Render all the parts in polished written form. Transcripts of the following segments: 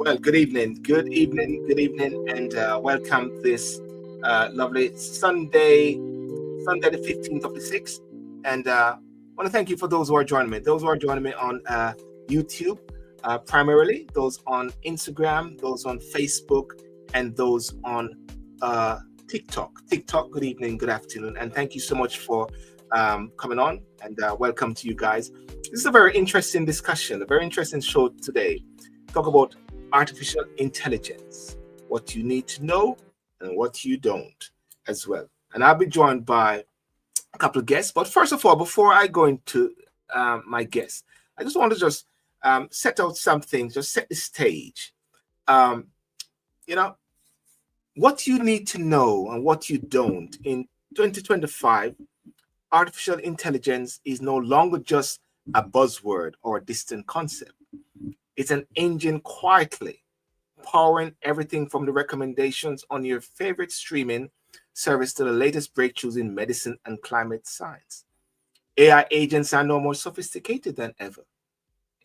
Well, good evening, and welcome this lovely Sunday the 15th of the 6th. And I want to thank you for those who are joining me. Those who are joining me on YouTube, primarily, those on Instagram, those on Facebook, and those on TikTok. TikTok, good evening, good afternoon, and thank you so much for coming on, and welcome to you guys. This is a very interesting discussion, a very interesting show today. Talk about artificial intelligence, what you need to know and what you don't as well. And I'll be joined by a couple of guests. But first of all, before I go into my guests, I just want to just set out some things, just set the stage. Um, you know, what you need to know and what you don't in 2025, artificial intelligence is no longer just a buzzword or a distant concept. It's an engine quietly powering everything from the recommendations on your favorite streaming service to the latest breakthroughs in medicine and climate science. AI agents are no more sophisticated than ever,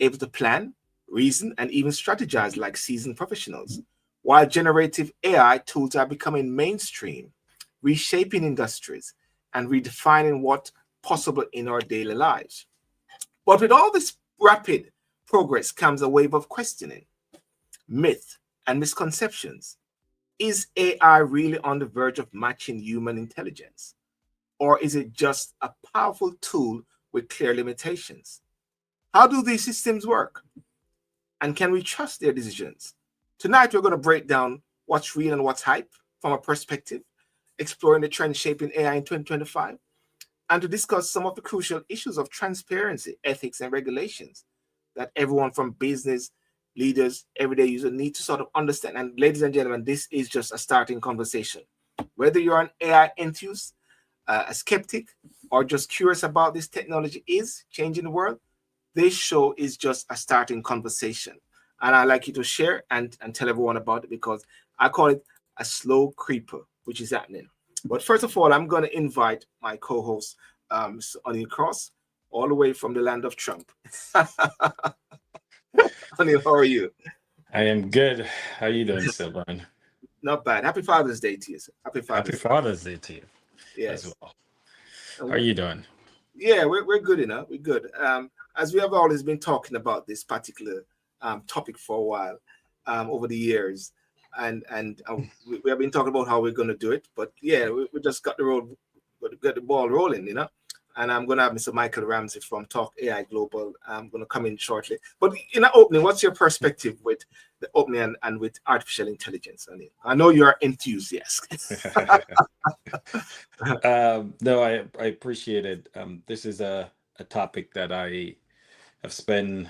able to plan, reason, and even strategize like seasoned professionals, while generative AI tools are becoming mainstream, reshaping industries and redefining what's possible in our daily lives. But with all this rapid progress comes a wave of questioning, myth, and misconceptions. Is AI really on the verge of matching human intelligence? Or is it just a powerful tool with clear limitations? How do these systems work? And can we trust their decisions? Tonight, we're going to break down what's real and what's hype from a perspective, exploring the trend shaping AI in 2025, and to discuss some of the crucial issues of transparency, ethics, and regulations that everyone from business leaders, everyday users need to sort of understand. And ladies and gentlemen, this is just a starting conversation. Whether you're an AI enthusiast, a skeptic, or just curious about this technology is changing the world, this show is just a starting conversation. And I'd like you to share and tell everyone about it because I call it a slow creeper, which is happening. But first of all, I'm going to invite my co-host, Mr. Onion Cross, all the way from the land of Trump. Onion, how are you? I am good. How you doing, Sylvan? Not bad. Happy Father's Day to you, sir. Happy Happy Father's Day. Father's Day to you as Yes. well. How are Uh, you doing? Yeah, we're good enough. We're good. As we have always been talking about this particular topic for a while over the years, and we have been talking about how we're going to do it. But yeah, we just got the ball rolling, you know. And I'm going to have Mr. Michael Ramsay from Talk AI Global. I'm going to come in shortly. But in the opening, what's your perspective with the opening and with artificial intelligence? I know you're enthusiastic. No, I appreciate it. This is a topic that I have spent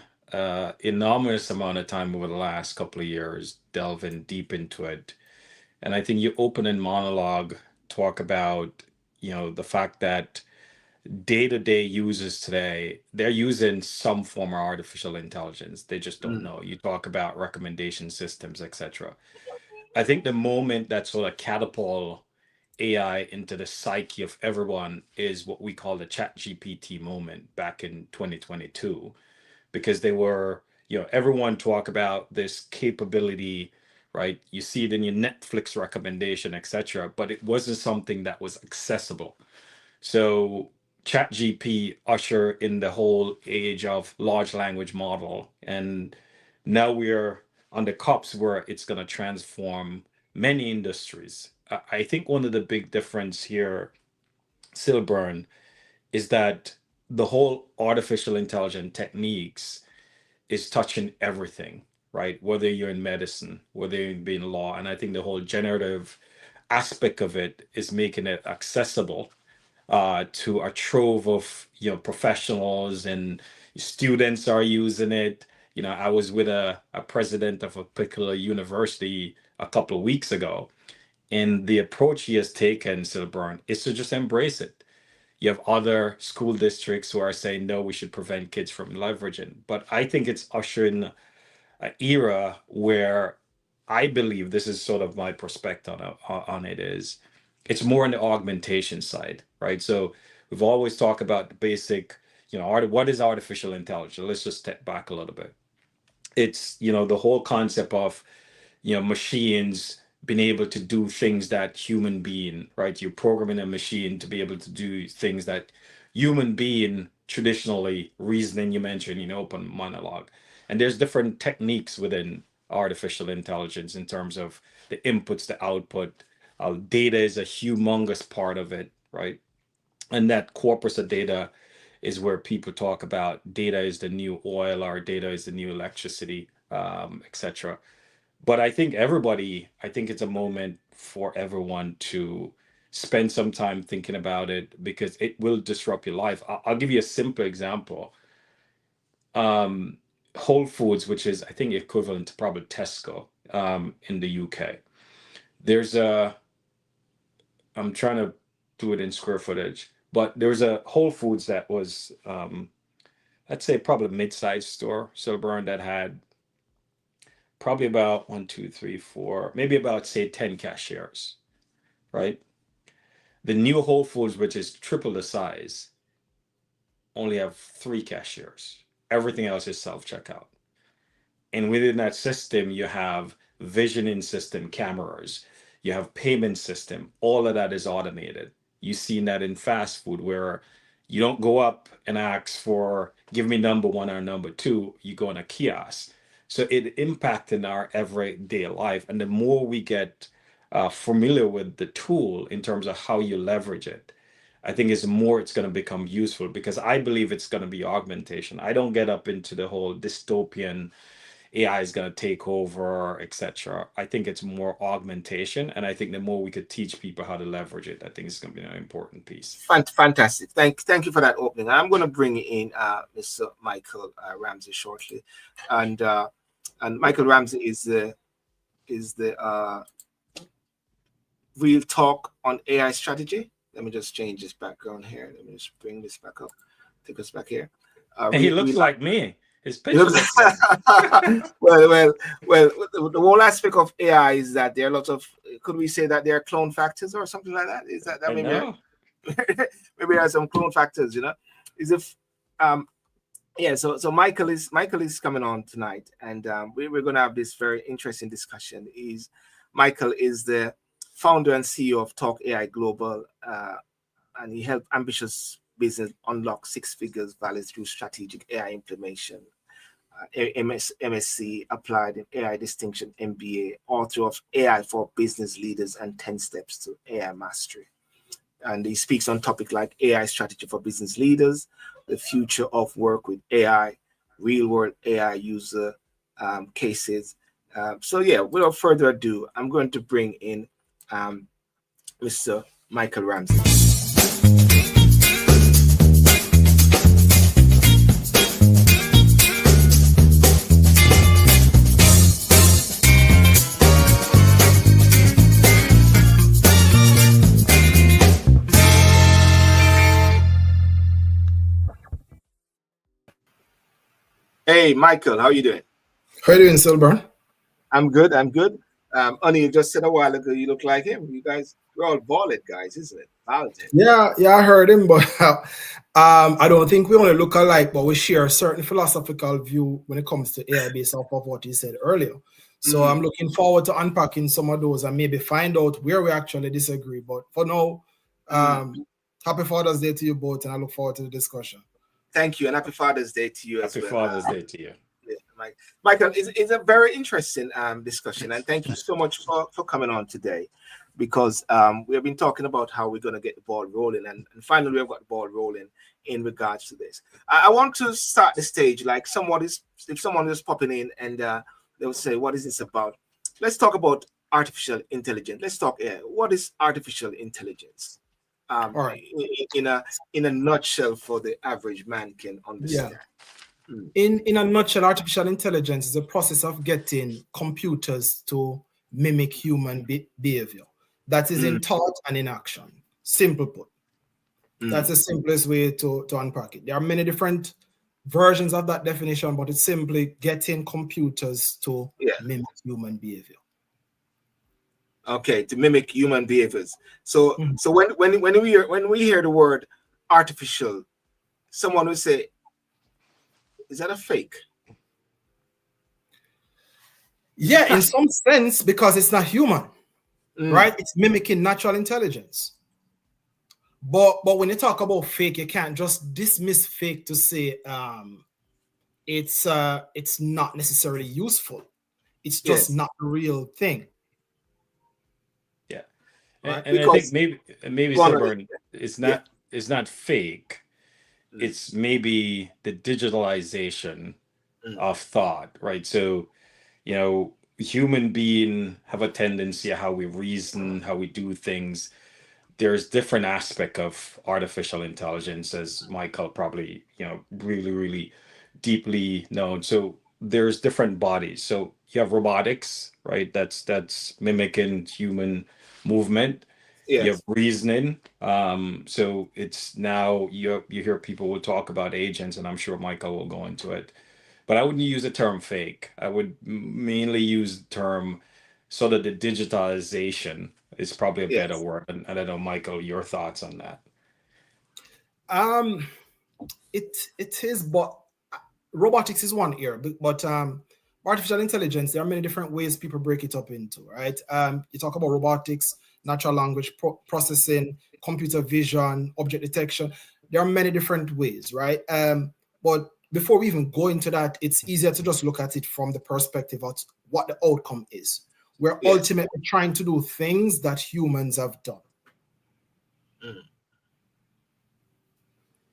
enormous amount of time over the last couple of years delving deep into it. And I think you open in monologue talk about, the fact that day-to-day users today, they're using some form of artificial intelligence. They just don't Mm, know. You talk about recommendation systems, etc. I think the moment that sort of catapult AI into the psyche of everyone is what we call the chat GPT moment back in 2022, because they were, everyone talk about this capability, right? You see it in your Netflix recommendation, etc., but it wasn't something that was accessible. So ChatGPT usher in the whole age of large language model, and now we're on the cups where it's going to transform many industries. I think one of the big difference here, Silburn, is that the whole artificial intelligence techniques is touching everything, right? Whether you're in medicine, whether you're in law, and I think the whole generative aspect of it is making it accessible to a trove of professionals, and students are using it. I was with a president of a particular university a couple of weeks ago, and the approach he has taken, Silburn, is to just embrace it. You have other school districts who are saying no, we should prevent kids from leveraging, but I think it's ushering an era where I believe, this is sort of my perspective on it, is it's more on the augmentation side, right? So we've always talked about the basic, what is artificial intelligence? Let's just step back a little bit. It's, the whole concept of, machines being able to do things that human being, right? You're programming a machine to be able to do things that human being traditionally reasoning, you mentioned, open monologue. And there's different techniques within artificial intelligence in terms of the inputs, the output. Data is a humongous part of it, right? And that corpus of data is where people talk about data is the new oil or data is the new electricity, etc. But I think it's a moment for everyone to spend some time thinking about it because it will disrupt your life. I'll give you a simple example. Um, Whole Foods, which is I think equivalent to probably Tesco, in the UK. There's a I'm trying to do it in square footage, but there was a Whole Foods that was, let's say, probably a mid-sized store, Silburn, that had probably about one, two, three, four, maybe about say 10 cashiers, right? The new Whole Foods, which is triple the size, only have three cashiers. Everything else is self-checkout. And within that system, you have visioning system cameras, you have payment system. All of that is automated. You've seen that in fast food where you don't go up and ask for give me number one or number two. You go in a kiosk. So it impacted our everyday life. And the more we get familiar with the tool in terms of how you leverage it, I think is the more it's going to become useful because I believe it's going to be augmentation. I don't get up into the whole dystopian AI is going to take over, etc. I think it's more augmentation, and I think the more we could teach people how to leverage it, I think it's going to be an important piece. Fantastic. Thank you for that opening. I'm going to bring in Mr. Michael Ramsay shortly, and Michael Ramsay is the real talk on AI strategy. Let me just change this background here. Let me just bring this back up. Take us back here. And he looks like me. His It picture looks looks like well. The whole aspect of AI is that there are lots of. Could we say that there are clone factors or something like that? Is that I maybe know. maybe there are some clone factors? Is if yeah. So Michael is coming on tonight, and we're going to have this very interesting discussion. Michael is the founder and CEO of Talk AI Global, and he helped ambitious business unlock six figures value through strategic AI implementation. MSc applied in AI distinction MBA, author of AI for business leaders and 10 steps to AI mastery. And he speaks on topics like AI strategy for business leaders, the future of work with AI, real world AI user cases. So yeah, without further ado, I'm going to bring in Mr. Michael Ramsay. Hey, Michael, how you doing? How you doing, Silburn? I'm good. I'm good. Oni just said a while ago, you look like him. You guys, we're all bald guys, isn't it? Bald. Yeah, I heard him, but I don't think we only look alike, but we share a certain philosophical view when it comes to AI based off of what he said earlier. So I'm looking forward to unpacking some of those and maybe find out where we actually disagree. But for now, happy Father's Day to you both, and I look forward to the discussion. Thank you, and happy Father's Day to you as well. Happy Father's Day to you. Yeah, Michael, it's a very interesting discussion, and thank you so much for coming on today, because we have been talking about how we're going to get the ball rolling, and finally we've got the ball rolling in regards to this. I want to start the stage like if someone is popping in and they will say, what is this about? Let's talk about artificial intelligence. Let's talk AI. What is artificial intelligence? All right. In a nutshell, for the average man can understand. Yeah. In a nutshell, artificial intelligence is a process of getting computers to mimic human behavior. That is in thought and in action. Simple put. That's the simplest way to unpack it. There are many different versions of that definition, but it's simply getting computers to mimic human behavior. Okay, to mimic human behaviors. So when we hear the word artificial, someone will say, is that a fake? Yeah, in some sense, because it's not human, Mm. right? It's mimicking natural intelligence. But when you talk about fake, you can't just dismiss fake to say it's not necessarily useful. It's just Yes. not the real thing, Yeah. right? And I think Because maybe go on, Ronnie. Sunburn, Yeah. it's not fake. Mm. It's maybe the digitalization Mm. of thought, right? So, human being have a tendency of how we reason, how we do things. There's different aspect of artificial intelligence, as Michael probably, really, really deeply known. So there's different bodies. So you have robotics, right? That's mimicking human movement. You have Yes. reasoning. So it's now you hear people will talk about agents, and I'm sure Michael will go into it. But I wouldn't use the term fake. I would mainly use the term sort of the digitalization is probably a better Yes. word. And I don't know, Michael, your thoughts on that. Um, it is, but robotics is one area, but artificial intelligence, there are many different ways people break it up into, right? You talk about robotics, natural language processing, computer vision, object detection. There are many different ways, right? But before we even go into that, it's easier to just look at it from the perspective of what the outcome is. We're Yes. ultimately trying to do things that humans have done. Mm.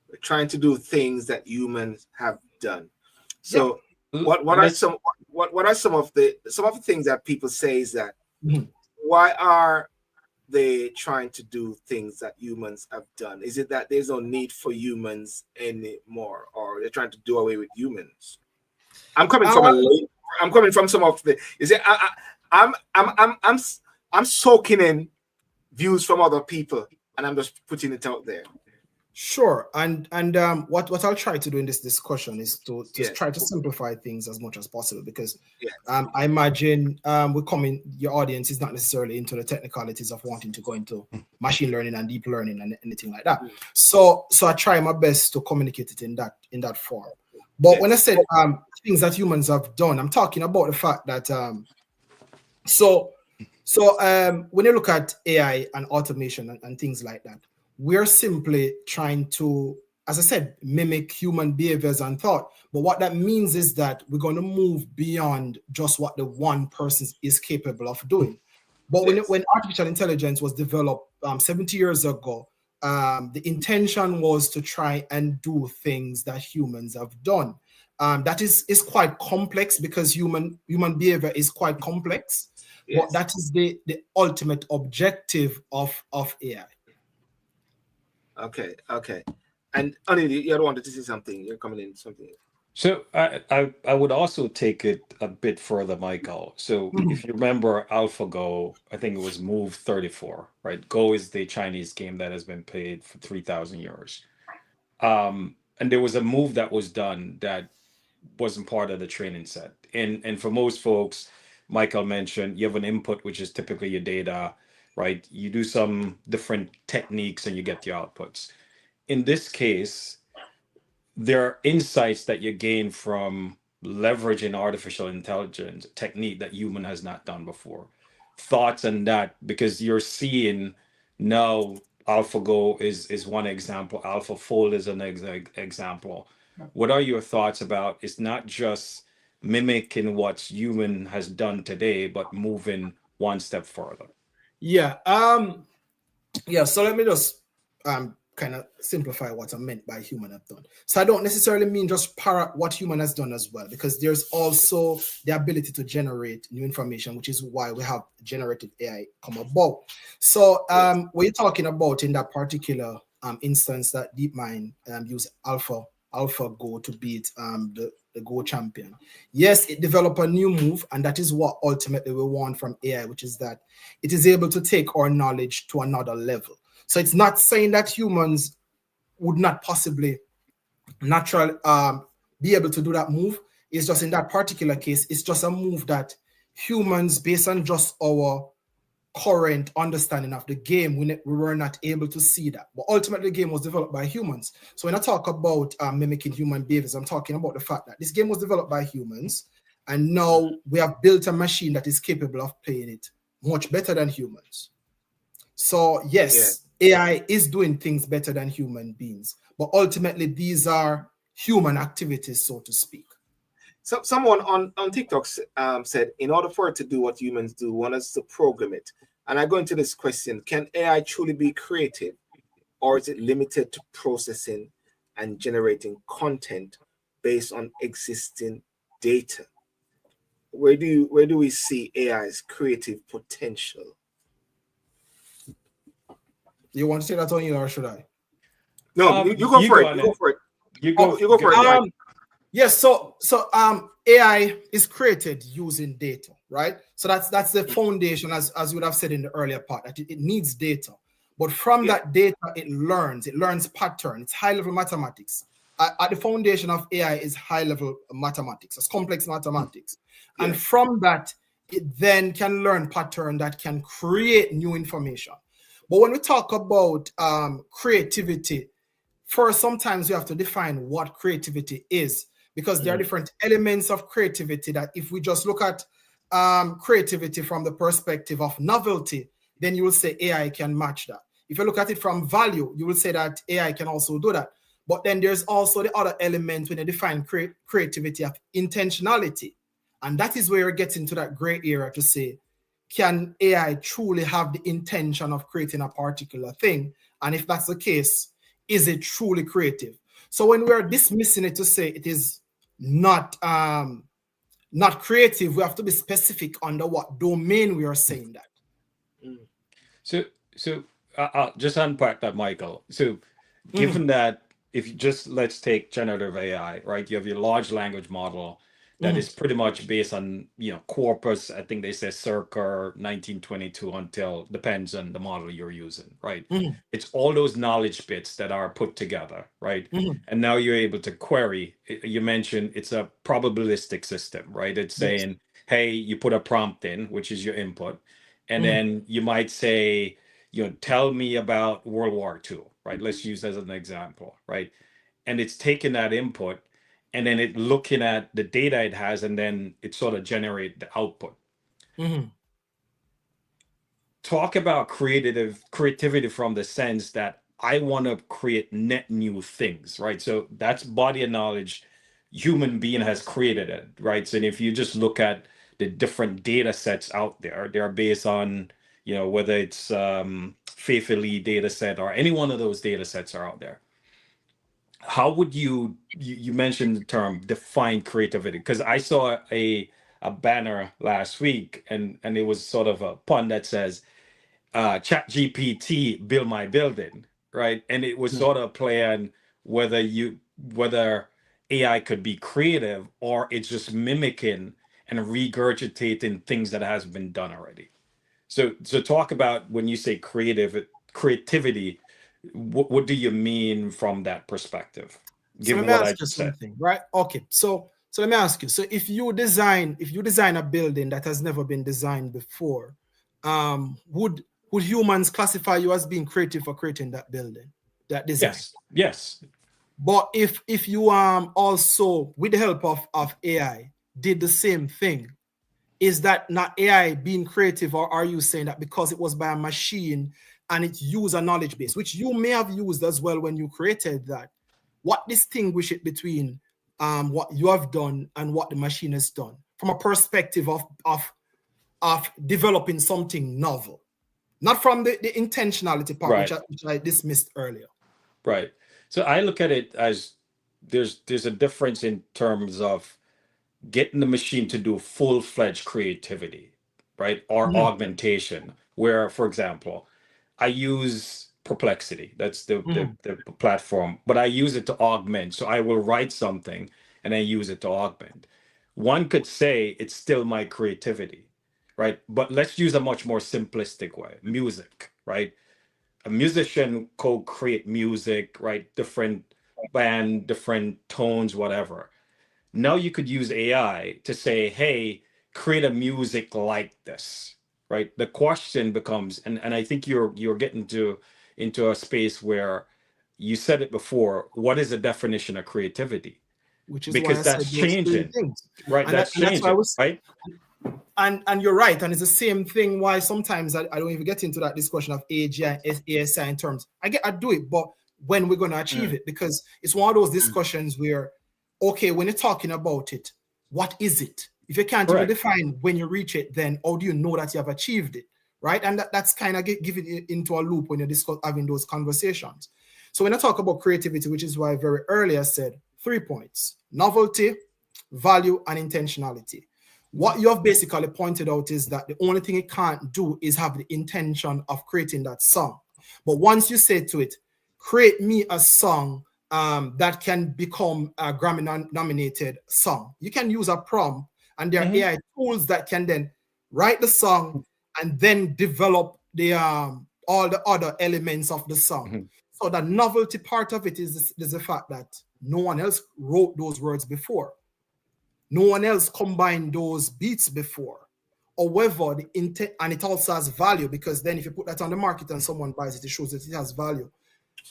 We're trying to do things that humans have done. Yeah. So L- what are Let's some what are some of the things that people say is that Mhm. why are they trying to do things that humans have done? Is it that there's no need for humans anymore, or they're trying to do away with humans? I'm coming from a Um, late. I'm coming from some of the. You see, I'm soaking in views from other people, and I'm just putting it out there. Sure, and what I'll try to do in this discussion is to Yes, try to simplify things as much as possible, because yes, I imagine your audience is not necessarily into the technicalities of wanting to go into machine learning and deep learning and anything like that. mm, So I try my best to communicate it in that form. But when I yes, said things that humans have done, I'm talking about the fact that so when you look at AI and automation and things like that, we're simply trying to, as I said, mimic human behaviors and thought. But what that means is that we're going to move beyond just what the one person is capable of doing. But yes, when artificial intelligence was developed 70 years ago, the intention was to try and do things that humans have done. That is quite complex, because human behavior is quite complex, but yes. that is the ultimate objective of AI. Okay, okay. And Anil, you wanted to say something. You're coming in something. So I would also take it a bit further, Michael. So if you remember AlphaGo, I think it was Move 34, right? Go is the Chinese game that has been played for 3,000 years. And there was a move that was done that wasn't part of the training set. And for most folks, Michael mentioned you have an input, which is typically your data, right? You do some different techniques and you get your outputs. In this case, there are insights that you gain from leveraging artificial intelligence technique that human has not done before. Thoughts on that, because you're seeing now AlphaGo is one example, AlphaFold is an example. What are your thoughts about it's not just mimicking what human has done today, but moving one step further? Yeah. Yeah. So let me just kind of simplify what I meant by human have done. So I don't necessarily mean just parrot what human has done as well, because there's also the ability to generate new information, which is why we have generative AI come about. So Yes, what you're talking about in that particular instance, that DeepMind use AlphaGo to beat the Go champion. Yes, it developed a new move, and that is what ultimately we want from AI, which is that it is able to take our knowledge to another level. So it's not saying that humans would not possibly naturally be able to do that move. It's just in that particular case, it's just a move that humans, based on just our current understanding of the game, we were not able to see that. But ultimately, the game was developed by humans. So when I talk about mimicking human behaviors, I'm talking about the fact that this game was developed by humans. And now we have built a machine that is capable of playing it much better than humans. So yes, AI is doing things better than human beings, but ultimately these are human activities, so to speak. So someone on TikTok said, in order for it to do what humans do, want us to program it. And I go into this question: can AI truly be creative, or is it limited to processing and generating content based on existing data? Where do we see AI's creative potential? You want to say that on you, or should I? No, you go for it. You go for it. You go for it. Mike. Yes, so AI is created using data, right? So that's the foundation, as you would have said in the earlier part, that it needs data. But from that data, it learns pattern. It's high-level mathematics. At the foundation of AI is high-level mathematics, it's complex mathematics. And from that, it then can learn pattern that can create new information. But when we talk about creativity, first, sometimes we have to define what creativity is, because there are different elements of creativity that if we just look at creativity from the perspective of novelty, then you will say AI can match that. If you look at it from value, you will say that AI can also do that. But then there's also the other element when you define creativity of intentionality. And that is where you're getting to that gray area to say, can AI truly have the intention of creating a particular thing? And if that's the case, is it truly creative? So when we're dismissing it to say it is not creative, we have to be specific under what domain we are saying that. So I'll just unpack that, Michael. So given that, if you just let's take generative AI, right? You have your large language model that is pretty much based on, corpus. I think they say circa 1922 until, depends on the model you're using, right? It's all those knowledge bits that are put together, right? And now you're able to query. You mentioned it's a probabilistic system, right? It's saying, hey, you put a prompt in, which is your input, and then you might say, tell me about World War II, right? Let's use as an example, right? And it's taking that input and then it looking at the data it has, and then it sort of generate the output. Talk about creativity from the sense that I want to create net new things, right? So that's body of knowledge. Human being has created it, right? So if you just look at the different data sets out there, they're based on, whether it's faithfully data set or any one of those data sets are out there. How would you mentioned the term define creativity? Because I saw a banner last week, and it was sort of a pun that says, chat GPT build my building, right? And it was sort of playing whether AI could be creative or it's just mimicking and regurgitating things that has been done already. So talk about when you say creativity, what do you mean from that perspective? Given what I just said, right? Okay, so let me ask you. So if you design a building that has never been designed before, would humans classify you as being creative for creating that building, that design? Yes. But if you also, with the help of AI, did the same thing, is that not AI being creative, or are you saying that because it was by a machine and it used a knowledge base, which you may have used as well when you created that, what distinguish it between what you have done and what the machine has done from a perspective of developing something novel, not from the intentionality part, right, which I dismissed earlier. Right. So I look at it as there's a difference in terms of getting the machine to do full-fledged creativity, right? Or augmentation, where, for example, I use Perplexity. That's the platform, but I use it to augment. So I will write something and I use it to augment. One could say it's still my creativity, right? But let's use a much more simplistic way. Music, right? A musician co-create music, right? Different band, different tones, whatever. Now you could use AI to say, hey, create a music like this, right? The question becomes, and I think you're getting into a space where you said it before, what is the definition of creativity? which is why because I said that's those three changing, things. right? That's And that's why I changing, was, right? and you're right. And it's the same thing why sometimes I don't even get into that discussion of AGI and ASI in terms. I do it, but when we're going to achieve it, because it's one of those discussions where, okay, when you're talking about it, what is it? If you can't even define when you reach it, then how do you know that you have achieved it? Right. And that's kind of giving it into a loop when you're having those conversations. So when I talk about creativity, which is why very early I said 3 points: novelty, value, and intentionality. What you have basically pointed out is that the only thing it can't do is have the intention of creating that song. But once you say to it, create me a song that can become a Grammy nominated song, you can use a prompt, and there are AI tools that can then write the song and then develop the all the other elements of the song. So the novelty part of it is the fact that no one else wrote those words before. No one else combined those beats before. However, the intent, and it also has value, because then if you put that on the market and someone buys it, it shows that it has value,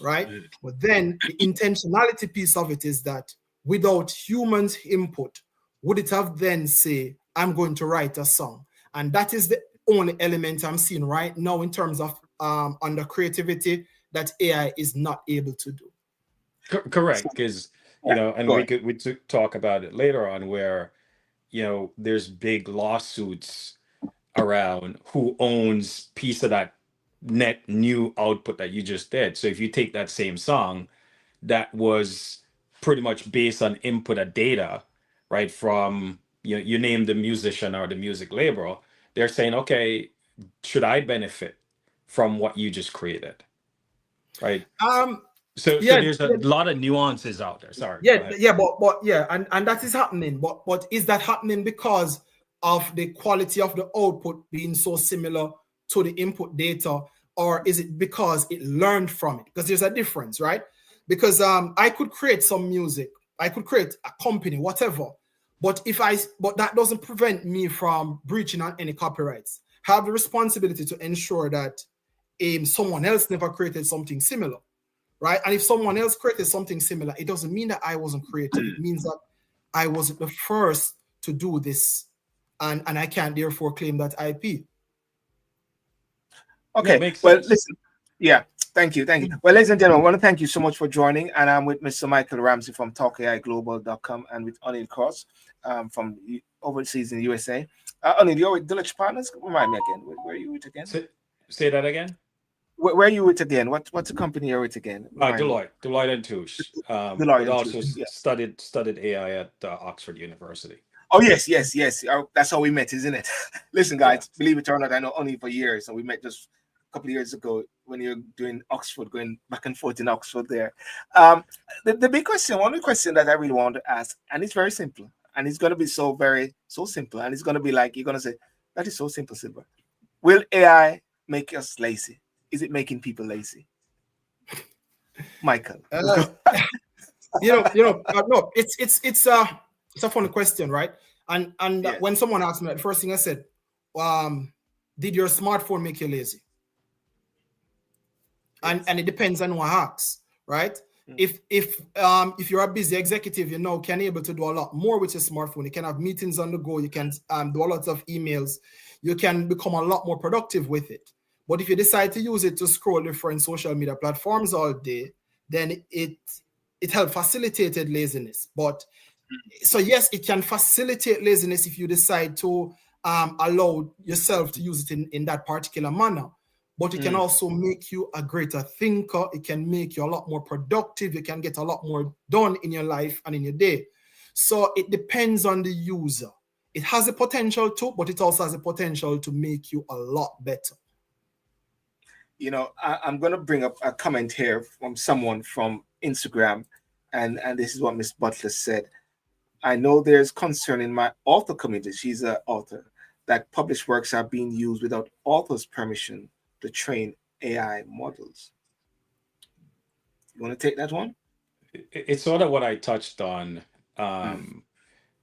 right? But then the intentionality piece of it is that without humans' input, would it have then say, I'm going to write a song? And that is the only element I'm seeing right now in terms of under creativity that AI is not able to do. Correct, because and we could talk about it later on, where there's big lawsuits around who owns piece of that net new output that you just did. So if you take that same song that was pretty much based on input of data, right, from you name the musician or the music label, they're saying, okay, should I benefit from what you just created, right? So there's a lot of nuances out there. Sorry. And that is happening. But is that happening because of the quality of the output being so similar to the input data, or is it because it learned from it? Because there's a difference, right? Because I could create some music, I could create a company, whatever. But that doesn't prevent me from breaching on any copyrights. I have the responsibility to ensure that someone else never created something similar. Right. And if someone else created something similar, it doesn't mean that I wasn't creative. It means that I wasn't the first to do this. And I can't therefore claim that IP. Okay. Well, listen. Yeah. Thank you. Well, ladies and gentlemen, I want to thank you so much for joining. And I'm with Mr. Michael Ramsay from TalkAIGlobal.com, and with Anil Cross from overseas in the USA. Anil, you're with Deloitte Partners. Remind me again. Where are you with again? Say that again. Where are you with again? What's the company you're with again? Deloitte and Touche. But also studied AI at Oxford University. Oh yes. That's how we met, isn't it? Listen, guys, believe it or not, I know only for years, and we met just a couple of years ago when you're doing Oxford, going back and forth in Oxford there. The big question, one question that I really want to ask, and it's very simple, and it's going to be so simple, and it's going to be like, you're going to say, that is so simple, Silver. Will AI make us lazy? Is it making people lazy? Michael. No, it's a funny question, right? And when someone asked me that, the first thing I said, did your smartphone make you lazy? And it depends on who asks, right? If you're a busy executive, can able to do a lot more with your smartphone. You can have meetings on the go. You can do a lot of emails. You can become a lot more productive with it. But if you decide to use it to scroll different social media platforms all day, then it helps facilitate laziness. But so yes, it can facilitate laziness if you decide to allow yourself to use it in that particular manner. But it can also make you a greater thinker. It can make you a lot more productive. You can get a lot more done in your life and in your day. So it depends on the user. It has the potential to, but it also has the potential to make you a lot better. I'm going to bring up a comment here from someone from Instagram, and this is what Miss Butler said. I know there's concern in my author community, she's an author, that published works are being used without author's permission to train AI models. You want to take that one? It's sort of what I touched on.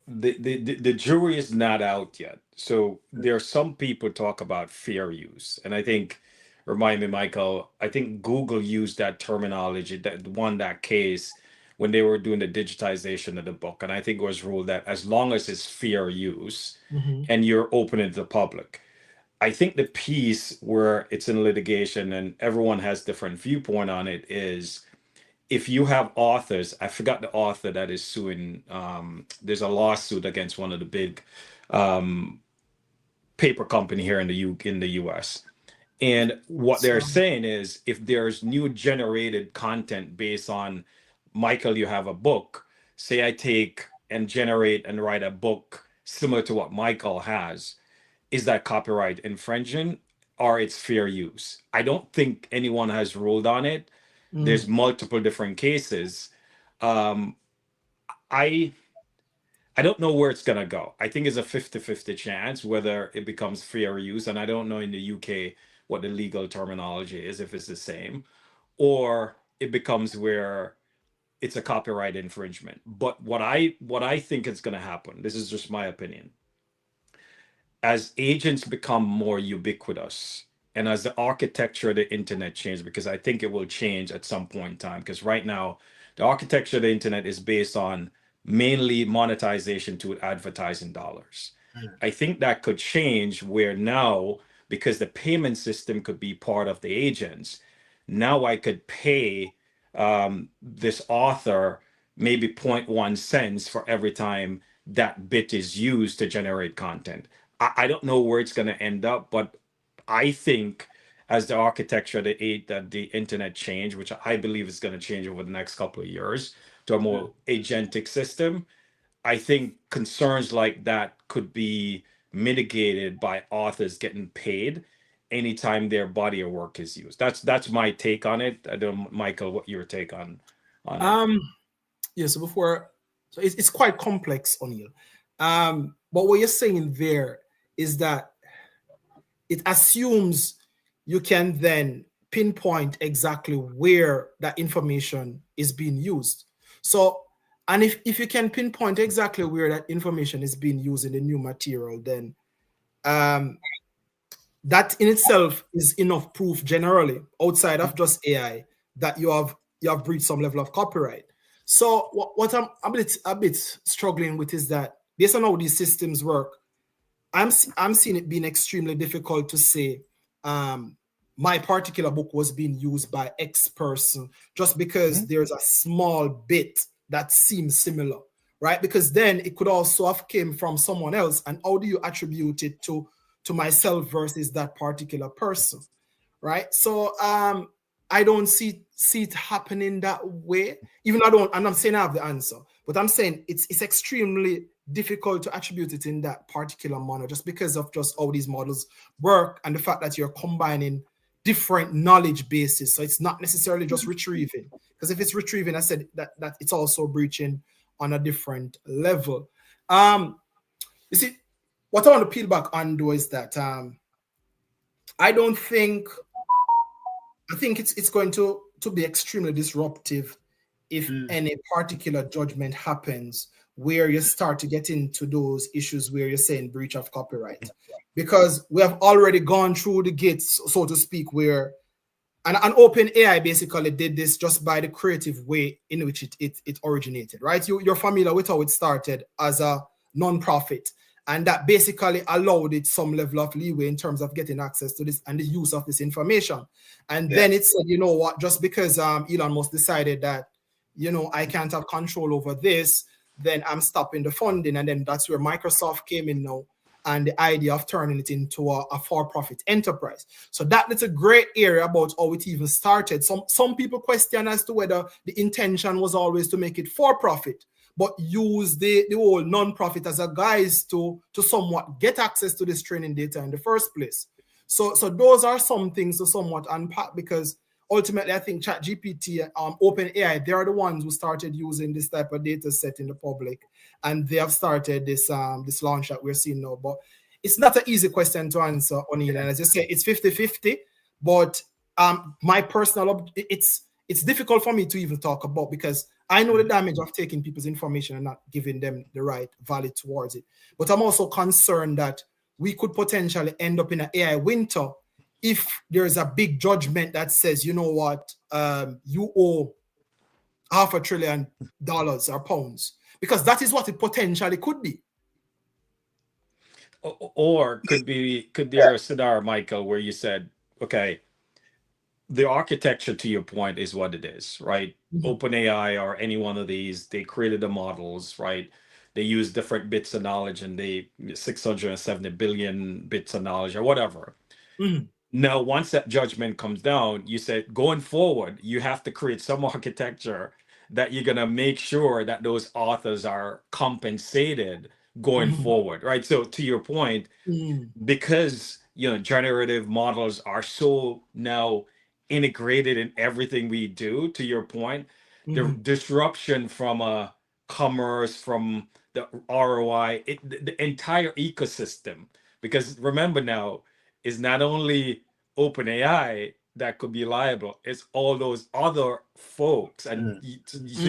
The jury is not out yet. So there are some people talk about fair use. And I think, remind me, Michael, I think Google used that terminology, that case when they were doing the digitization of the book. And I think it was ruled that as long as it's fair use and you're open to the public. I think the piece where it's in litigation and everyone has different viewpoint on it is if you have authors, I forgot the author that is suing. There's a lawsuit against one of the big um, paper company here in the US. And what they're saying is if there's new generated content based on Michael, you have a book. Say I take and generate and write a book similar to what Michael has. Is that copyright infringement or it's fair use? I don't think anyone has ruled on it. There's multiple different cases. Um, I I don't know where it's gonna go. I think it's a 50-50 chance whether it becomes fair use, and I don't know in the UK what the legal terminology is, if it's the same, or it becomes where it's a copyright infringement. But what I think is gonna happen, this is just my opinion, as agents become more ubiquitous and as the architecture of the internet changes, because I think it will change at some point in time, because right now the architecture of the internet is based on mainly monetization to advertising dollars. I think that could change where now, because the payment system could be part of the agents, now I could pay this author maybe zero point 0.1 cents for every time that bit is used to generate content. I don't know where it's going to end up, but I think as the architecture of the internet change, which I believe is going to change over the next couple of years to a more agentic system, I think concerns like that could be mitigated by authors getting paid anytime their body of work is used. That's my take on it. I don't know, Michael, what your take on it. Yeah, so it's quite complex, O'Neill. But what you're saying there is that it assumes you can then pinpoint exactly where that information is being used. So, and if you can pinpoint exactly where that information is being used in the new material, then that in itself is enough proof generally outside of just AI that you have breached some level of copyright. So what I'm a bit struggling with is that based on how these systems work, I'm seeing it being extremely difficult to say my particular book was being used by X person just because there's a small bit that seems similar, right? Because then it could also have came from someone else, and how do you attribute it to myself versus that particular person, right? So I don't see it happening that way. Even I don't, and I'm saying I have the answer, but I'm saying it's extremely difficult to attribute it in that particular manner just because of just how these models work and the fact that you're combining different knowledge bases. So it's not necessarily just retrieving, because if it's retrieving, I said that it's also breaching on a different level. You see, what I want to peel back on though is that I think it's going to be extremely disruptive if any particular judgment happens where you start to get into those issues where you're saying breach of copyright, because we have already gone through the gates, so to speak, where an open AI basically did this just by the creative way in which it originated, right? You're familiar with how it started as a non-profit, and that basically allowed it some level of leeway in terms of getting access to this and the use of this information. And then it said, you know what, just because Elon Musk decided that, you know, I can't have control over this, then I'm stopping the funding. And then that's where Microsoft came in now, and the idea of turning it into a for-profit enterprise. So that's a great area about how it even started. Some people question as to whether the intention was always to make it for-profit, but use the whole non-profit as a guise to somewhat get access to this training data in the first place. So those are some things to somewhat unpack, because ultimately I think ChatGPT, OpenAI, they are the ones who started using this type of data set in the public, and they have started this launch that we're seeing now. But it's not an easy question to answer, O'Neill. And as you say, it's 50-50, but my personal, it's difficult for me to even talk about, because I know the damage of taking people's information and not giving them the right value towards it. But I'm also concerned that we could potentially end up in an AI winter if there's a big judgment that says, you know what, you owe $500 billion or pounds, because that is what it potentially could be. Or could there a scenario, Michael, where you said, okay, the architecture, to your point, is what it is, right? OpenAI or any one of these, they created the models, right? They use different bits of knowledge, and they 670 billion bits of knowledge or whatever. Now, once that judgment comes down, you said going forward, you have to create some architecture that you're gonna make sure that those authors are compensated going forward, right? So to your point, because generative models are so now integrated in everything we do, to your point, the disruption from a commerce, from the ROI, the entire ecosystem, because remember now, is not only OpenAI that could be liable, it's all those other folks. And so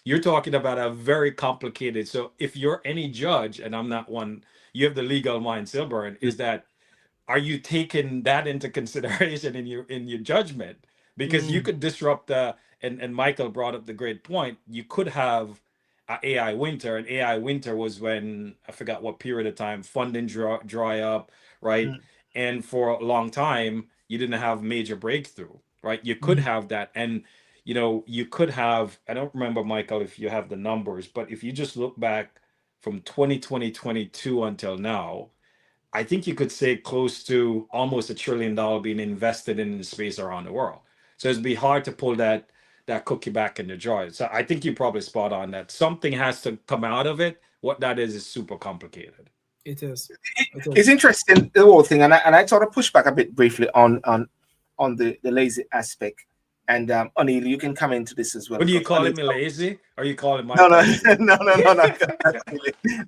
you're talking about a very complicated, so if you're any judge, and I'm not one, you have the legal mind, Silburn, is that, are you taking that into consideration in your judgment? Because you could disrupt and Michael brought up the great point, you could have a AI winter, and AI winter was when, I forgot what period of time, funding dry up, right? And for a long time you didn't have major breakthrough, right? You could have that. And you could have, I don't remember, Michael, if you have the numbers, but if you just look back from 2022 until now, I think you could say close to almost $1 trillion being invested in the space around the world. So it'd be hard to pull that cookie back in the jar. So I think you're probably spot on that something has to come out of it. What that is super complicated. It is. It's interesting, the whole thing, and I sort of push back a bit briefly on the lazy aspect. And Anil, you can come into this as well. What do you call me, lazy? Or you call it no,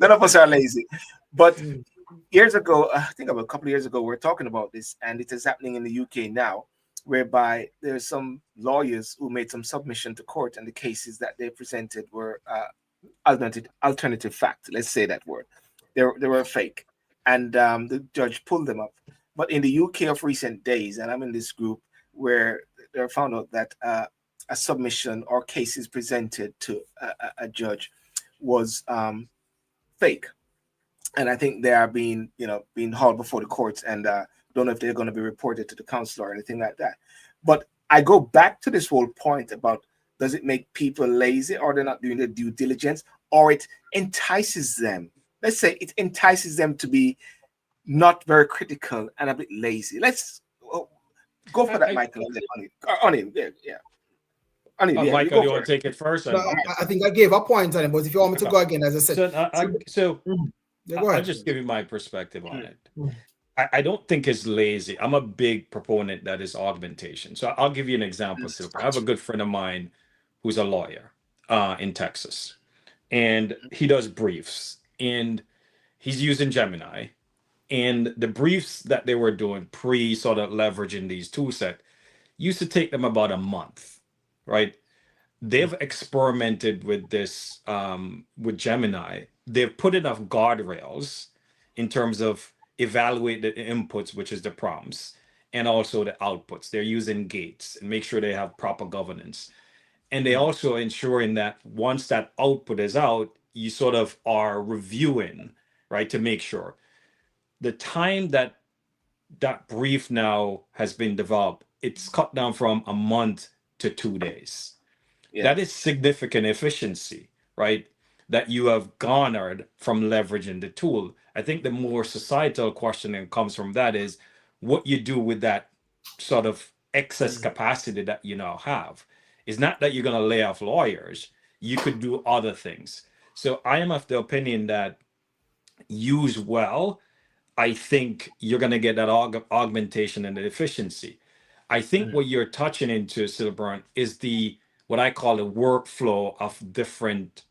none of us are lazy. But years ago, I think about a couple of years ago, we were talking about this, and it is happening in the UK now, whereby there's some lawyers who made some submission to court, and the cases that they presented were alternative fact. Let's say that word. They were fake, and the judge pulled them up. But in the UK of recent days, and I'm in this group where they found out that a submission or cases presented to a judge was fake, and I think they are being hauled before the courts, and don't know if they're going to be reported to the council or anything like that. But I go back to this whole point about, does it make people lazy, or they're not doing their due diligence, or it entices them? Let's say it entices them to be not very critical and a bit lazy. Let's go for that, Michael. Anil, yeah. Anil, yeah, Michael, you want to take it first? No, I think I gave a point on it, but if you want me to go again, as I said, I'll just give you my perspective on it. I don't think it's lazy. I'm a big proponent that is augmentation. So I'll give you an example. I have a good friend of mine who's a lawyer in Texas, and he does briefs, and he's using Gemini. And the briefs that they were doing pre sort of leveraging these tool set used to take them about a month, right? They've experimented with this with Gemini. They've put enough guardrails in terms of evaluate the inputs, which is the prompts, and also the outputs. They're using gates and make sure they have proper governance. And they also ensuring that once that output is out, you sort of are reviewing, right, to make sure. The time that brief now has been developed, it's cut down from a month to 2 days. That is significant efficiency, right? That you have garnered from leveraging the tool. I think the more societal question that comes from that is what you do with that sort of excess capacity that you now have. It's not that you're going to lay off lawyers. You could do other things. So I am of the opinion that used well, I think you're going to get that augmentation and the efficiency. I think what you're touching into, Silburn, is what I call the workflow of different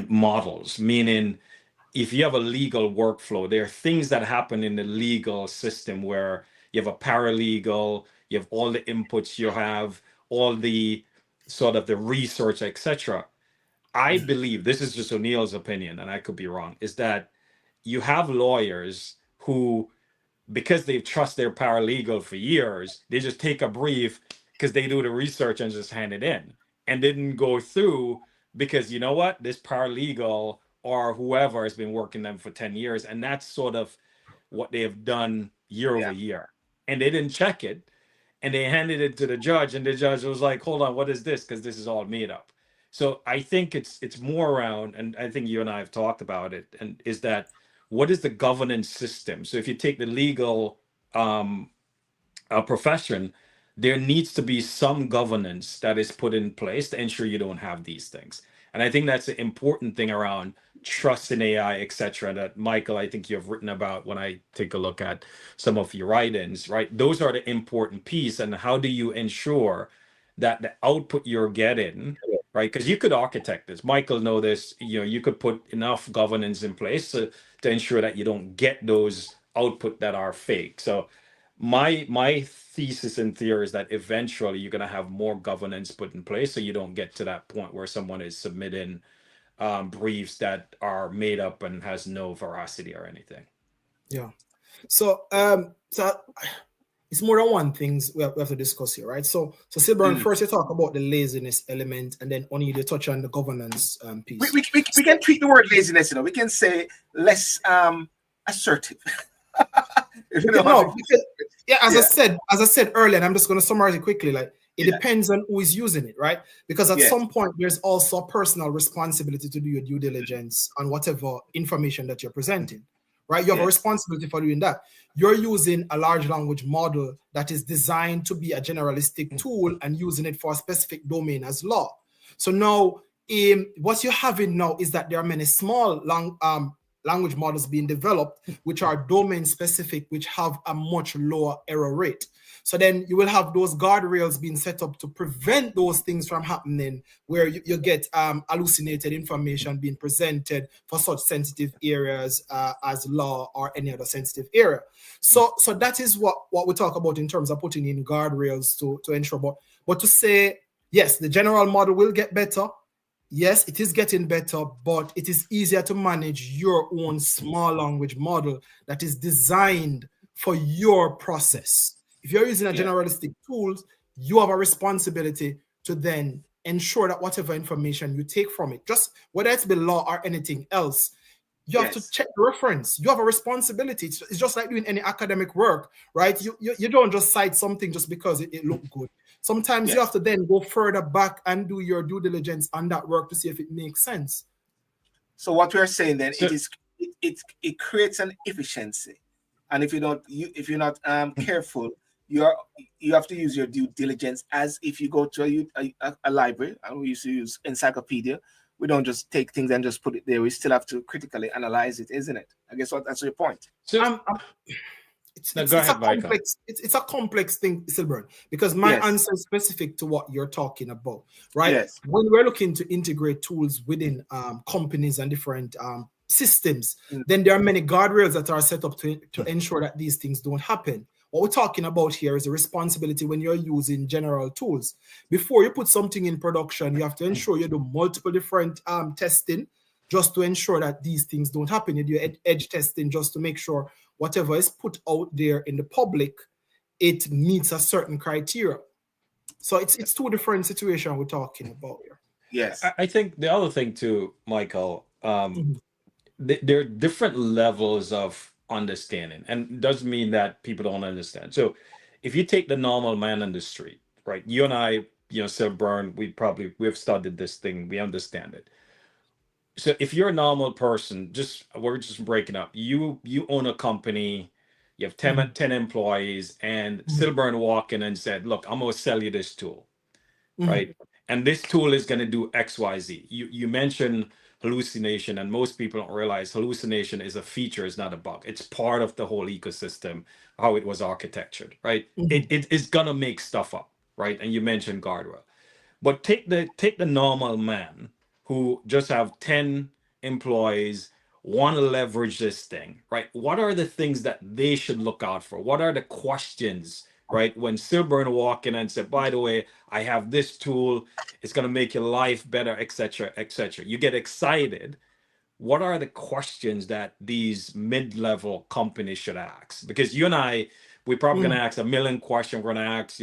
models. Meaning, if you have a legal workflow, there are things that happen in the legal system where you have a paralegal, you have all the inputs, you have all the sort of the research, etc. I believe, this is just O'Neill's opinion, and I could be wrong, is that you have lawyers who, because they trust their paralegal for years, they just take a brief because they do the research and just hand it in. and didn't go through because you know what? This paralegal or whoever has been working them for 10 years, and that's sort of what they have done year over Yeah. year. And they didn't check it, and they handed it to the judge, and the judge was like, hold on, what is this? Because this is all made up. So I think it's more around, and I think you and I have talked about it, and is that what is the governance system? So if you take the legal profession, there needs to be some governance that is put in place to ensure you don't have these things. And I think that's the important thing around trust in AI, etc. That Michael, I think you have written about when I take a look at some of your write-ins, right? Those are the important piece. And how do you ensure that the output you're getting, right? Because you could architect this. Michael know this, you could put enough governance in place to ensure that you don't get those output that are fake. So my thesis and theory is that eventually you're going to have more governance put in place so you don't get to that point where someone is submitting briefs that are made up and has no veracity or anything. Yeah. So it's more than one things we have to discuss here, right? So Silburn, first you talk about the laziness element, and then only you touch on the governance piece. We can treat the word laziness, we can say less assertive. As I said earlier, and I'm just going to summarize it quickly, like it depends on who is using it, right? Because at some point there's also a personal responsibility to do your due diligence on whatever information that you're presenting, right? You have a responsibility for doing that. You're using a large language model that is designed to be a generalistic tool and using it for a specific domain as law. So now what you're having now is that there are many small language models being developed, which are domain specific, which have a much lower error rate. So then you will have those guardrails being set up to prevent those things from happening, where you get hallucinated information being presented for such sensitive areas as law or any other sensitive area. So that is what we talk about in terms of putting in guardrails to ensure. But to say, yes, the general model will get better. Yes, it is getting better, but it is easier to manage your own small language model that is designed for your process. If you're using a generalistic tools, you have a responsibility to then ensure that whatever information you take from it, just whether it's the law or anything else, you have to check the reference. You have a responsibility. It's just like doing any academic work, right? You don't just cite something just because it looked good. Sometimes you have to then go further back and do your due diligence on that work to see if it makes sense. So what we're saying then, it creates an efficiency, and if you're not careful, you have to use your due diligence as if you go to a library, and we used to use encyclopedia. We don't just take things and just put it there. We still have to critically analyze it, isn't it? I guess that's your point. So it's a complex thing, Silburn, because my answer is specific to what you're talking about, right? Yes. When we're looking to integrate tools within companies and different systems, then there are many guardrails that are set up to ensure that these things don't happen. What we're talking about here is a responsibility when you're using general tools. Before you put something in production, you have to ensure you do multiple different testing just to ensure that these things don't happen. You do edge testing just to make sure whatever is put out there in the public, it meets a certain criteria. So it's two different situations we're talking about here. Yes. I think the other thing too, Michael, there are different levels of understanding, and it doesn't mean that people don't understand. So if you take the normal man on the street, right? You and I, Silburn, we've studied this thing, we understand it. So if you're a normal person, we're just breaking up. You own a company, you have 10 employees, and Silburn walked in and said, look, I'm going to sell you this tool, right? And this tool is going to do X, Y, Z. You mentioned hallucination, and most people don't realize hallucination is a feature, it's not a bug. It's part of the whole ecosystem, how it was architectured, right? It is going to make stuff up, right? And you mentioned guardrail. But take the normal man who just have 10 employees, want to leverage this thing, right? What are the things that they should look out for? What are the questions, right? When Silburn walk in and say, by the way, I have this tool, it's going to make your life better, etc., etc. You get excited. What are the questions that these mid-level companies should ask? Because you and I, we're probably going to ask a million questions. We're going to ask,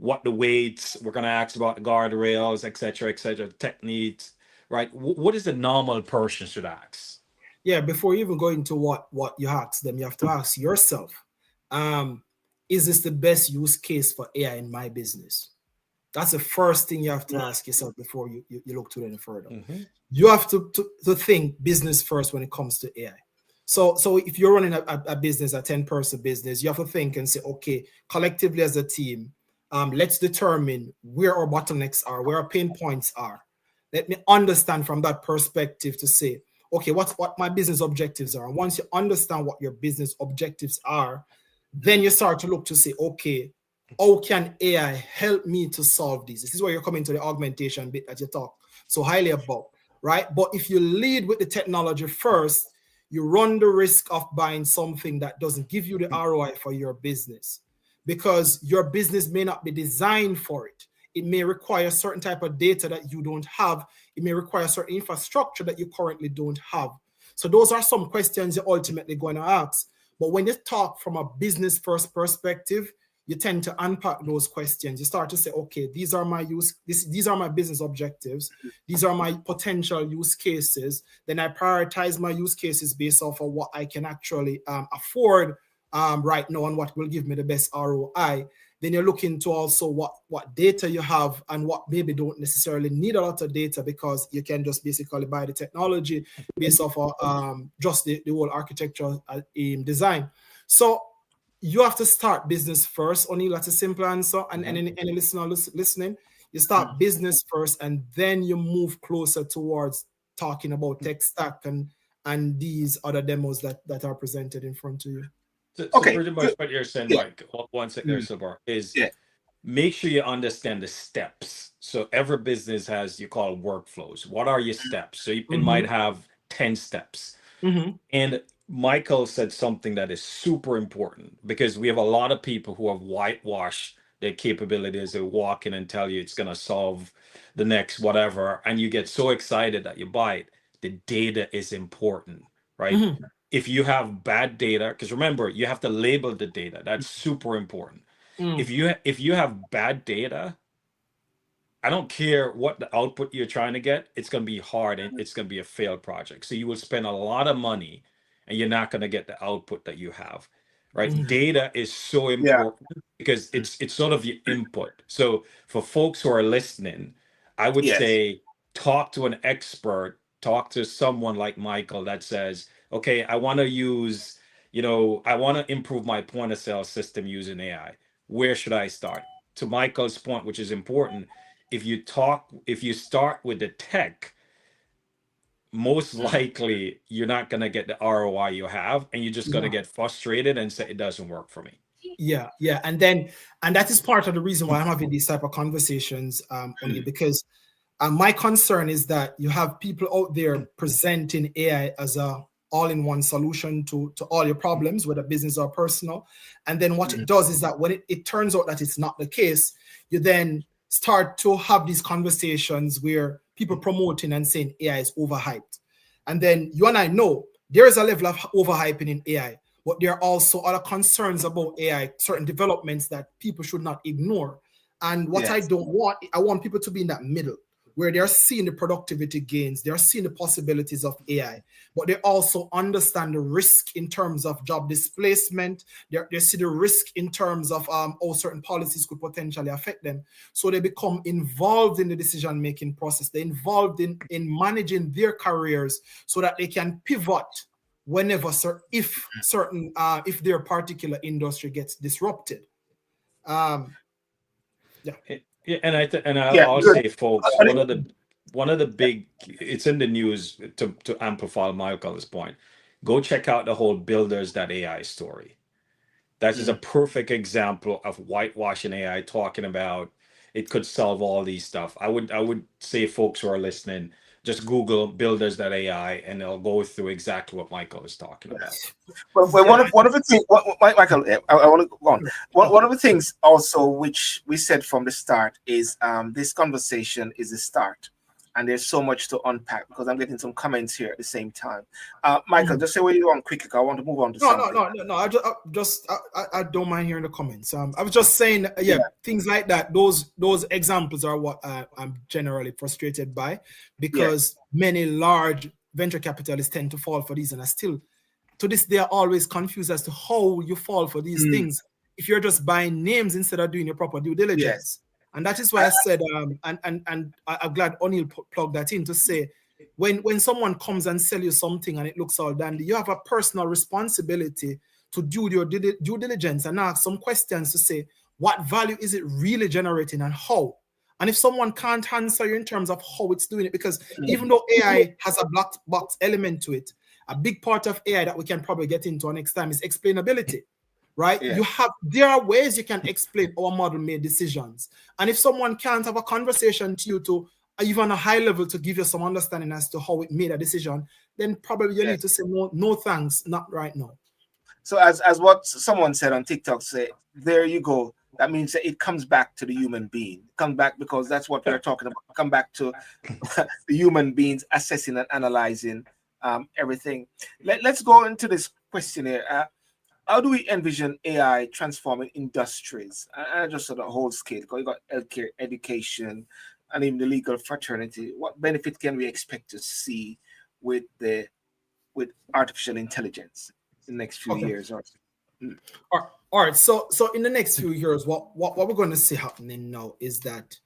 what the weights. We're going to ask about the guardrails, etc., techniques, right? What is the normal person should ask? Yeah, before you even go into what you ask them, you have to ask yourself, is this the best use case for AI in my business? That's the first thing you have to ask yourself before you look to any further. Mm-hmm. You have to think business first when it comes to AI. So if you're running a business, a 10-person business, you have to think and say, okay, collectively as a team, let's determine where our bottlenecks are, where our pain points are. Let me understand from that perspective to say, okay, what my business objectives are. And once you understand what your business objectives are, then you start to look to say, okay, how can AI help me to solve these? This is where you're coming to the augmentation bit that you talk so highly about, right? But if you lead with the technology first, you run the risk of buying something that doesn't give you the ROI for your business, because your business may not be designed for it. It may require certain type of data that you don't have. It may require certain infrastructure that you currently don't have. So those are some questions you're ultimately going to ask. But when you talk from a business first perspective, you tend to unpack those questions. You start to say, okay, these are my these are my business objectives. These are my potential use cases. Then I prioritize my use cases based off of what I can actually afford right now and what will give me the best ROI. Then you're looking to also what data you have and what maybe don't necessarily need a lot of data, because you can just basically buy the technology based off of just the whole architectural design. So you have to start business first. Only that's a simple answer. And any listener listening, you start business first, and then you move closer towards talking about tech stack and these other demos that are presented in front of you. So Okay. pretty much what you're saying, Mike, one second there, Silver, is make sure you understand the steps. So every business has, you call workflows. What are your steps? So it might have 10 steps. And Michael said something that is super important, because we have a lot of people who have whitewashed their capabilities. They walk in and tell you it's going to solve the next whatever, and you get so excited that you buy it. The data is important, right? If you have bad data, because remember, you have to label the data. That's super important. If you have bad data, I don't care what the output you're trying to get, it's going to be hard and it's going to be a failed project. So you will spend a lot of money and you're not going to get the output that you have, right? Data is so important because it's sort of your input. So for folks who are listening, I would say talk to an expert, talk to someone like Michael that says, okay, I want to use, I want to improve my point of sale system using AI. Where should I start? To Michael's point, which is important, if you start with the tech, most likely you're not going to get the ROI you have, and you're just going to get frustrated and say it doesn't work for me. Yeah. And that is part of the reason why I'm having these type of conversations only, because my concern is that you have people out there presenting AI as a all-in-one solution to all your problems, whether business or personal. And then what it does is that when it turns out that it's not the case, you then start to have these conversations where people promoting and saying AI is overhyped. And then you and I know there is a level of overhyping in AI, but there are also other concerns about AI, certain developments that people should not ignore. And what I don't want, I want people to be in that middle, where they're seeing the productivity gains, they're seeing the possibilities of AI, but they also understand the risk in terms of job displacement. They see the risk in terms of how certain policies could potentially affect them. So they become involved in the decision-making process. They're involved in managing their careers so that they can pivot whenever, if their particular industry gets disrupted. I'll say, folks, one of the big, it's in the news to amplify Michael's point. Go check out the whole builders.ai story. That is a perfect example of whitewashing AI, talking about it could solve all these stuff. I would say, folks who are listening, just Google builders.ai and they'll go through exactly what Michael is talking about. Well, one of the things, Michael, I want to go on. One of the things also which we said from the start is this conversation is a start. and there's so much to unpack because I'm getting some comments here at the same time. Michael, just say what you want quickly. I want to move on to something. No. I don't mind hearing the comments. I was just saying, things like that. Those examples are what I'm generally frustrated by, because many large venture capitalists tend to fall for these, and I still, to this day, are always confused as to how you fall for these things if you're just buying names instead of doing your proper due diligence. Yes. And that is why I said, and I'm glad O'Neill plugged that in to say, when someone comes and sell you something and it looks all dandy, you have a personal responsibility to do your due diligence and ask some questions to say, what value is it really generating and how? And if someone can't answer you in terms of how it's doing it, because even though AI has a black box element to it, a big part of AI that we can probably get into next time is explainability. Right? Yeah. There are ways you can explain our model made decisions. And if someone can't have a conversation to you to even a high level to give you some understanding as to how it made a decision, then probably you need to say no thanks, not right now. So as what someone said on TikTok, say, there you go. That means that it comes back to the human being. Come back, because that's what we're talking about. Come back to the human beings assessing and analyzing everything. Let's go into this question here. How do we envision AI transforming industries? And just sort of whole scale, because you got healthcare, education, and even the legal fraternity. What benefit can we expect to see with artificial intelligence in the next few years? All right. So in the next few years, what we're going to see happening now is that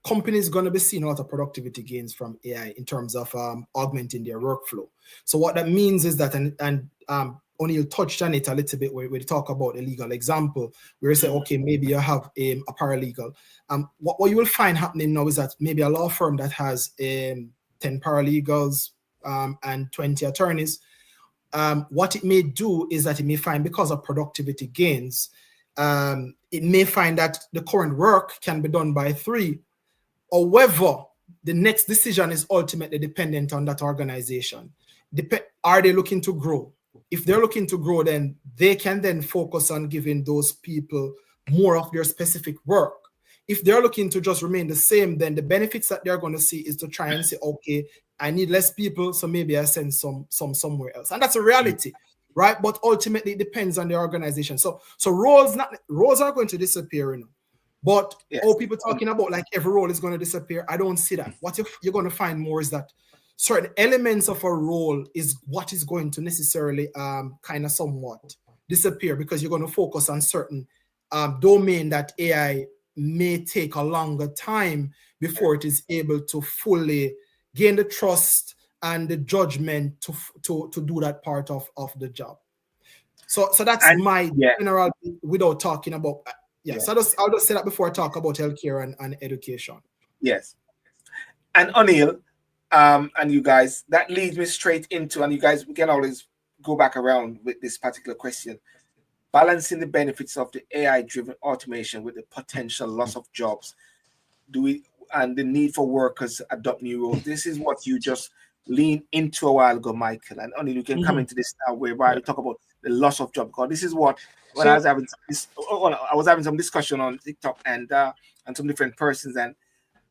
companies going to be seeing a lot of productivity gains from AI in terms of augmenting their workflow. So what that means is that, and O'Neill touched on it a little bit where we talk about a legal example, where you say, okay, maybe you have a paralegal. What you will find happening now is that maybe a law firm that has 10 paralegals and 20 attorneys, what it may do is that it may find, because of productivity gains, it may find that the current work can be done by 3. However, the next decision is ultimately dependent on that organization. Are they looking to grow? If they're looking to grow, then they can then focus on giving those people more of their specific work. If they're looking to just remain the same, then the benefits that they're going to see is to try and say, okay, I need less people, so maybe I send some somewhere else. And that's a reality, right? But ultimately, it depends on the organization. So roles are going to disappear, But all people talking about like every role is going to disappear, I don't see that. What you're going to find more is that certain elements of a role is what is going to necessarily kind of somewhat disappear, because you're going to focus on certain domain that AI may take a longer time before it is able to fully gain the trust and the judgment to do that part of the job. So that's my general, without talking about So I'll just say that before I talk about healthcare and education. Yes. And O'Neill, and you guys, that leads me straight into, and you guys, we can always go back around with this particular question. Balancing the benefits of the AI-driven automation with the potential loss of jobs, and the need for workers to adopt new roles. This is what you just leaned into a while ago, Michael, and O'Neill, you can come into this now, whereby we talk about the loss of job. Because this is what I was having some discussion on TikTok and some different persons, and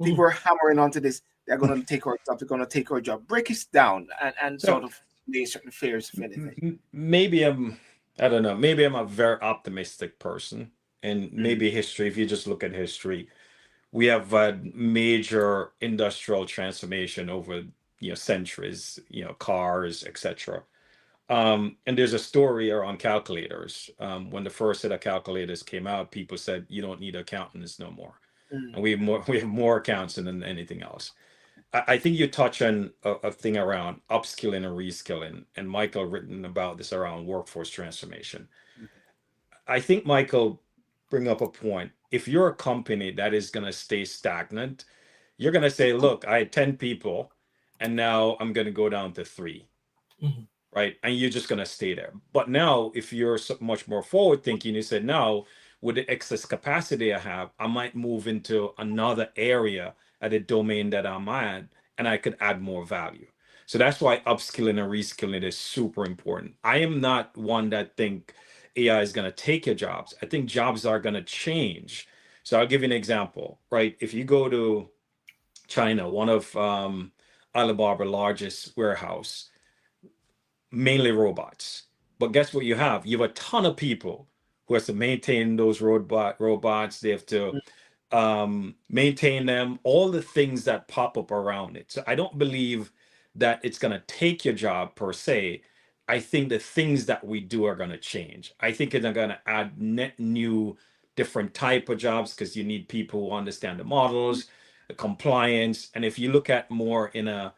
people are hammering onto this. They're going to take our job. They're going to take our job. Break it down and sort of lay certain fears, if anything. Maybe I don't know. Maybe I'm a very optimistic person, and maybe history. If you just look at history, we have had major industrial transformation over centuries. Cars, etc. And there's a story around calculators. When the first set of calculators came out, people said you don't need accountants no more, and we have more accountants than anything else. I think you touch on a thing around upskilling and reskilling, and Michael written about this around workforce transformation. I think Michael bring up a point. If you're a company that is going to stay stagnant, you're going to say, look, I had 10 people and now I'm going to go down to 3. Right? And you're just going to stay there. But now, if you're so much more forward thinking, you said, now with the excess capacity I have, I might move into another area at a domain that I'm at, and I could add more value. So that's why upskilling and reskilling is super important. I am not one that think AI is going to take your jobs. I think jobs are going to change. So I'll give you an example, right? If you go to China, one of Alibaba largest warehouse, mainly robots. But guess what you have? You have a ton of people who has to maintain those robots. They have to maintain them, all the things that pop up around it. So I don't believe that it's going to take your job per se. I think the things that we do are going to change. I think it's going to add net new different type of jobs because you need people who understand the models, the compliance. And if you look at more in a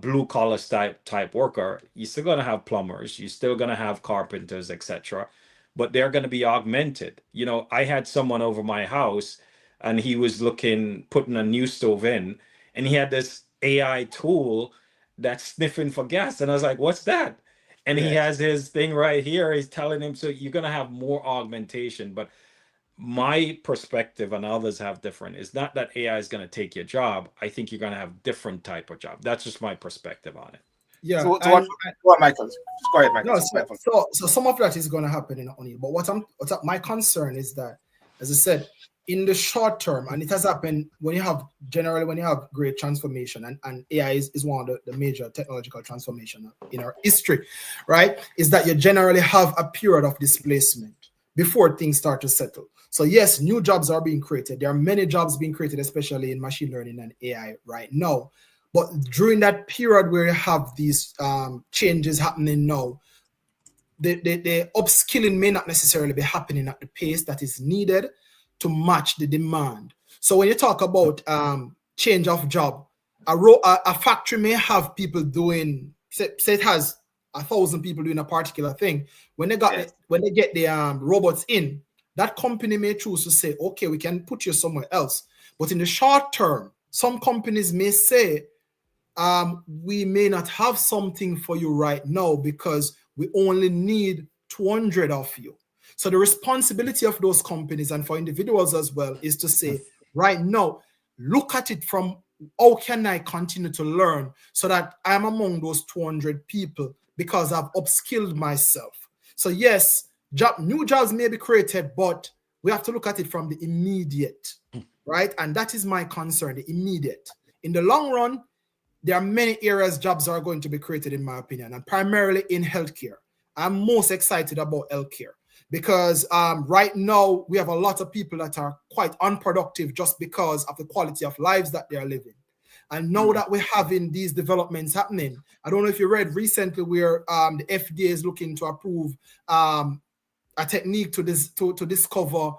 blue collar type worker, you're still going to have plumbers, you're still going to have carpenters, etc. But they're going to be augmented. You know, I had someone over my house and he was putting a new stove in, and he had this AI tool that's sniffing for gas. And I was like, what's that? And he has his thing right here. He's telling him, so you're going to have more augmentation. But my perspective, and others have different, is not that AI is going to take your job. I think you're going to have different type of job. That's just my perspective on it. Yeah. So what, Michael? Go ahead, Michael. No, so some of that is going to happen in only. But my concern is that, as I said, in the short term, and it has happened when you have great transformation, and AI is one of the major technological transformation in our history, right? Is that you generally have a period of displacement before things start to settle. So yes, new jobs are being created. There are many jobs being created, especially in machine learning and AI right now. But during that period where you have these changes happening now, the upskilling may not necessarily be happening at the pace that is needed to match the demand. So when you talk about change of job, a factory may have people doing, say it has 1,000 people doing a particular thing. When they get the robots in, that company may choose to say, okay, we can put you somewhere else. But in the short term, some companies may say, we may not have something for you right now because we only need 200 of you. So the responsibility of those companies and for individuals as well is to say, right now, look at it from how can I continue to learn so that I'm among those 200 people because I've upskilled myself. So yes, new jobs may be created, but we have to look at it from the immediate, right? And that is my concern, the immediate. In the long run, there are many areas jobs are going to be created, in my opinion, and primarily in healthcare. I'm most excited about healthcare because right now we have a lot of people that are quite unproductive just because of the quality of lives that they are living. And now that we're having these developments happening, I don't know if you read recently where the FDA is looking to approve a technique to discover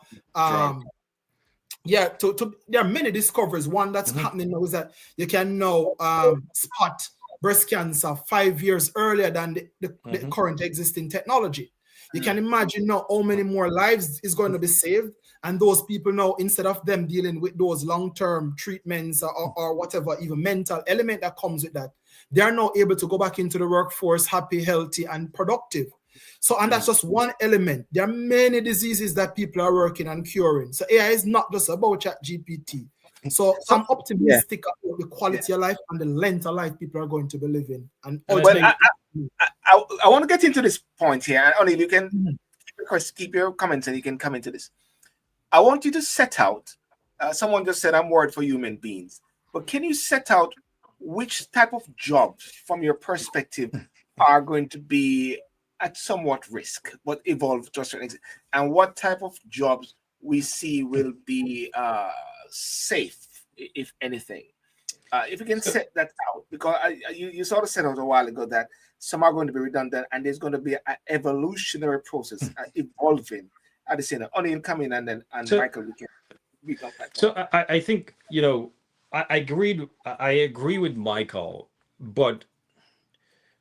there are many discoveries. One that's happening now is that you can now spot breast cancer 5 years earlier than the current existing technology. You can imagine now how many more lives is going to be saved, and those people now, instead of them dealing with those long-term treatments or whatever, even mental element that comes with that, they are now able to go back into the workforce happy, healthy, and productive. So, and that's just one element. There are many diseases that people are working on curing. So AI is not just about ChatGPT. So I'm optimistic about the quality of life and the length of life people are going to be living. And I want to get into this point here. And only you can keep your comments and you can come into this. I want you to set out. Someone just said, I'm worried for human beings. But can you set out which type of jobs, from your perspective, are going to be at somewhat risk, but evolve just an exit, and what type of jobs we see will be safe, if anything? If you can set that out, because you sort of said out a while ago that some are going to be redundant, and there's going to be an evolutionary process evolving at the same time. Only come in, and Michael, we can read up that. So I think I agree with Michael, but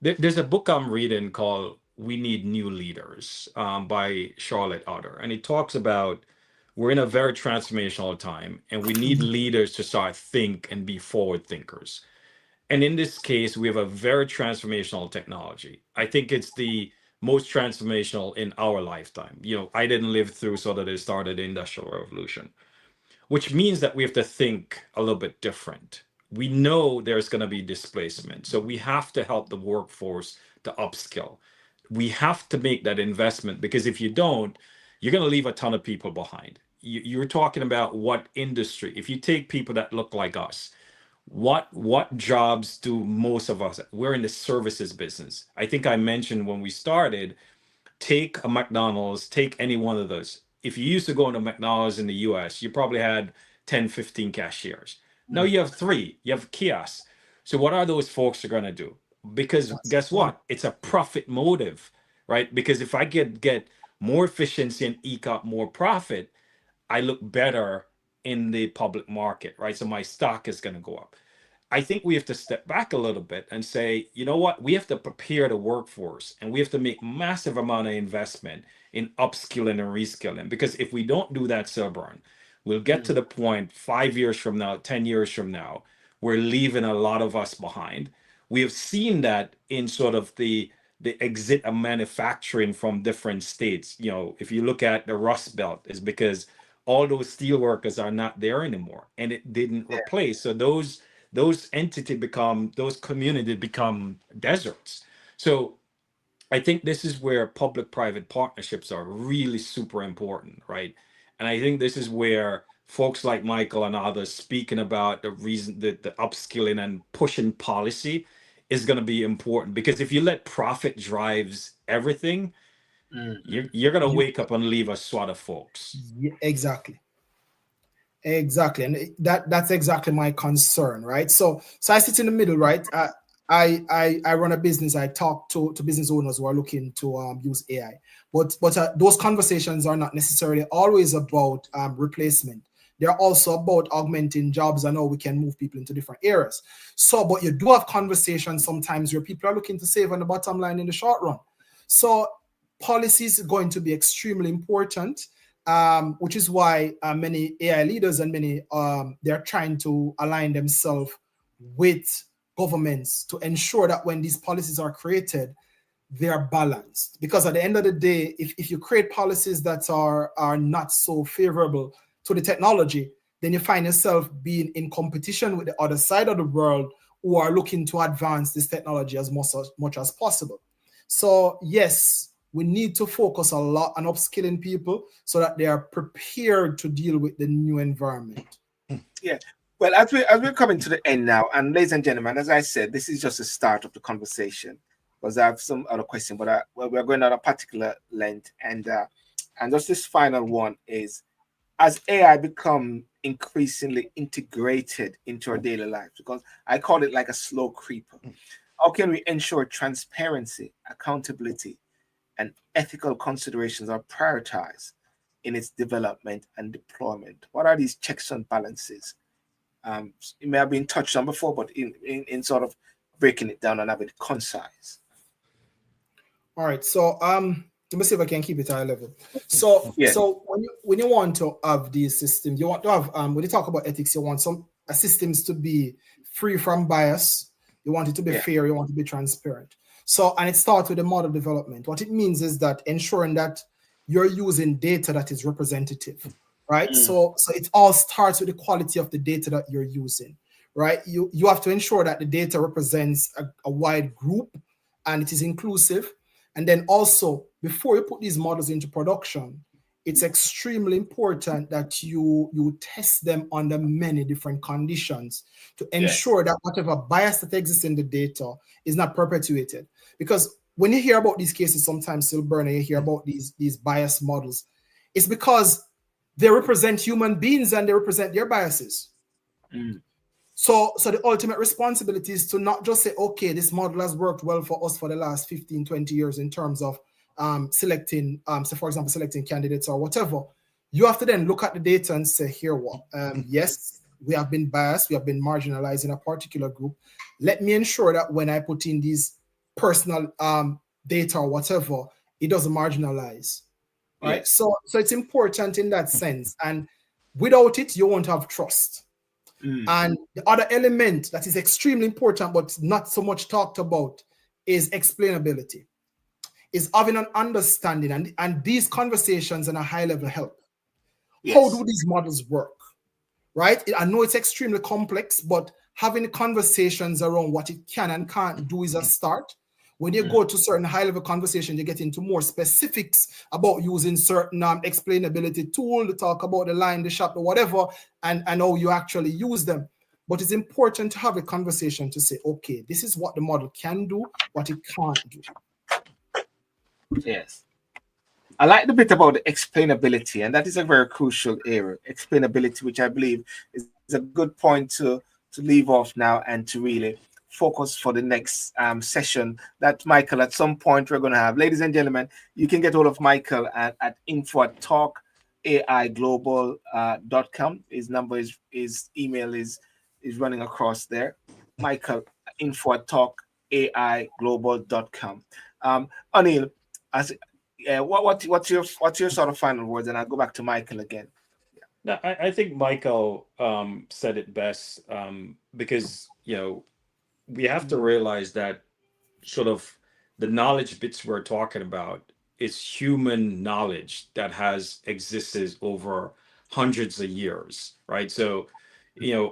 there's a book I'm reading called We Need New Leaders by Charlotte Otter. And it talks about we're in a very transformational time and we need leaders to start think and be forward thinkers. And in this case, we have a very transformational technology. I think it's the most transformational in our lifetime. I didn't live through so that it started the Industrial Revolution, which means that we have to think a little bit different. We know there's going to be displacement. So we have to help the workforce to upskill. We have to make that investment, because if you don't, you're going to leave a ton of people behind. You're talking about what industry. If you take people that look like us, what jobs do most of us? We're in the services business. I think I mentioned when we started, take a McDonald's, take any one of those. If you used to go into McDonald's in the US, you probably had 10, 15 cashiers. Now Mm. you have three, you have kiosks. So what are those folks are going to do? Because That's guess one. what? It's a profit motive, right? Because if I get more efficiency and eke out more profit, I look better in the public market, right? So my stock is going to go up. I think we have to step back a little bit and say, you know what? We have to prepare the workforce and we have to make massive amount of investment in upskilling and reskilling. Because if we don't do that, Silburn, we'll get to Mm. the point 5 years from now, 10 years from now, we're leaving a lot of us behind. We have seen that in sort of the exit of manufacturing from different states. You know, if you look at the Rust Belt, is because all those steel workers are not there anymore and it didn't Yeah. replace. So those entity become, those community become deserts. So I think this is where public private partnerships are really super important, right? And I think this is where folks like Michael and others speaking about the reason that the upskilling and pushing policy is going to be important, because if you let profit drives everything, Mm. you're going to You, wake up and leave a swat of folks. yeah, exactly. Exactly, and that's exactly my concern, right? So I sit in the middle, right? I run a business. I talk to business owners who are looking to use AI, but those conversations are not necessarily always about replacement. They're also about augmenting jobs and how we can move people into different areas. So, but you do have conversations sometimes where people are looking to save on the bottom line in the short run. So, policies are going to be extremely important, which is why many AI leaders and many they're trying to align themselves with governments to ensure that when these policies are created, they are balanced. Because at the end of the day, if you create policies that are not so favorable to the technology, then you find yourself being in competition with the other side of the world who are looking to advance this technology as much as possible. So yes, we need to focus a lot on upskilling people so that they are prepared to deal with the new environment. Yeah. Well, as we're coming to the end now, and ladies and gentlemen, as I said, this is just the start of the conversation, because I have some other question, but well, we're going on a particular length, and just this final one is, as AI become increasingly integrated into our daily lives, because I call it like a slow creeper. How can we ensure transparency, accountability, and ethical considerations are prioritized in its development and deployment? What are these checks and balances? It may have been touched on before, but in sort of breaking it down and have it concise. All right, so let me see if I can keep it high level. So Yeah, so when you want to have these systems, you want to have when you talk about ethics, you want some systems to be free from bias. You want it to be yeah, fair. You want it to be transparent. So and it starts with the model development. What it means is that ensuring that you're using data that is representative, right? mm, So it all starts with the quality of the data that you're using, right? You have to ensure that the data represents a wide group and it is inclusive. And then also, before you put these models into production, it's extremely important that you test them under many different conditions to yes, ensure that whatever bias that exists in the data is not perpetuated. Because when you hear about these cases, sometimes Silberna, you hear about these bias models, it's because they represent human beings and they represent their biases. mm, So the ultimate responsibility is to not just say, okay, this model has worked well for us for the last 15, 20 years in terms of selecting, so for example, selecting candidates or whatever. You have to then look at the data and say, here what? Yes, we have been biased, we have been marginalized in a particular group. Let me ensure that when I put in these personal data or whatever, it doesn't marginalize. All right. yes, So it's important in that sense. And without it, you won't have trust. mm, And the other element that is extremely important, but not so much talked about, is explainability, is having an understanding. And these conversations on a high level help. How yes, do these models work? Right? I know it's extremely complex, but having conversations around what it can and can't do is a start. When you mm, go to certain high level conversations, you get into more specifics about using certain explainability tool to talk about the line, the shop, or whatever, and how you actually use them. But it's important to have a conversation to say, okay, this is what the model can do, what it can't do. Yes. I like the bit about the explainability, and that is a very crucial area. Explainability, which I believe is a good point to leave off now and to really focus for the next session that Michael at some point we're going to have. Ladies and gentlemen, you can get hold of Michael at info@talkaiglobal.com. His number is his email is running across there. Michael info@talkaiglobal.com. Anil, as what's your sort of final words? And I'll go back to Michael again. No, I think Michael said it best, because we have to realize that sort of the knowledge bits we're talking about is human knowledge that has existed over hundreds of years, right? So,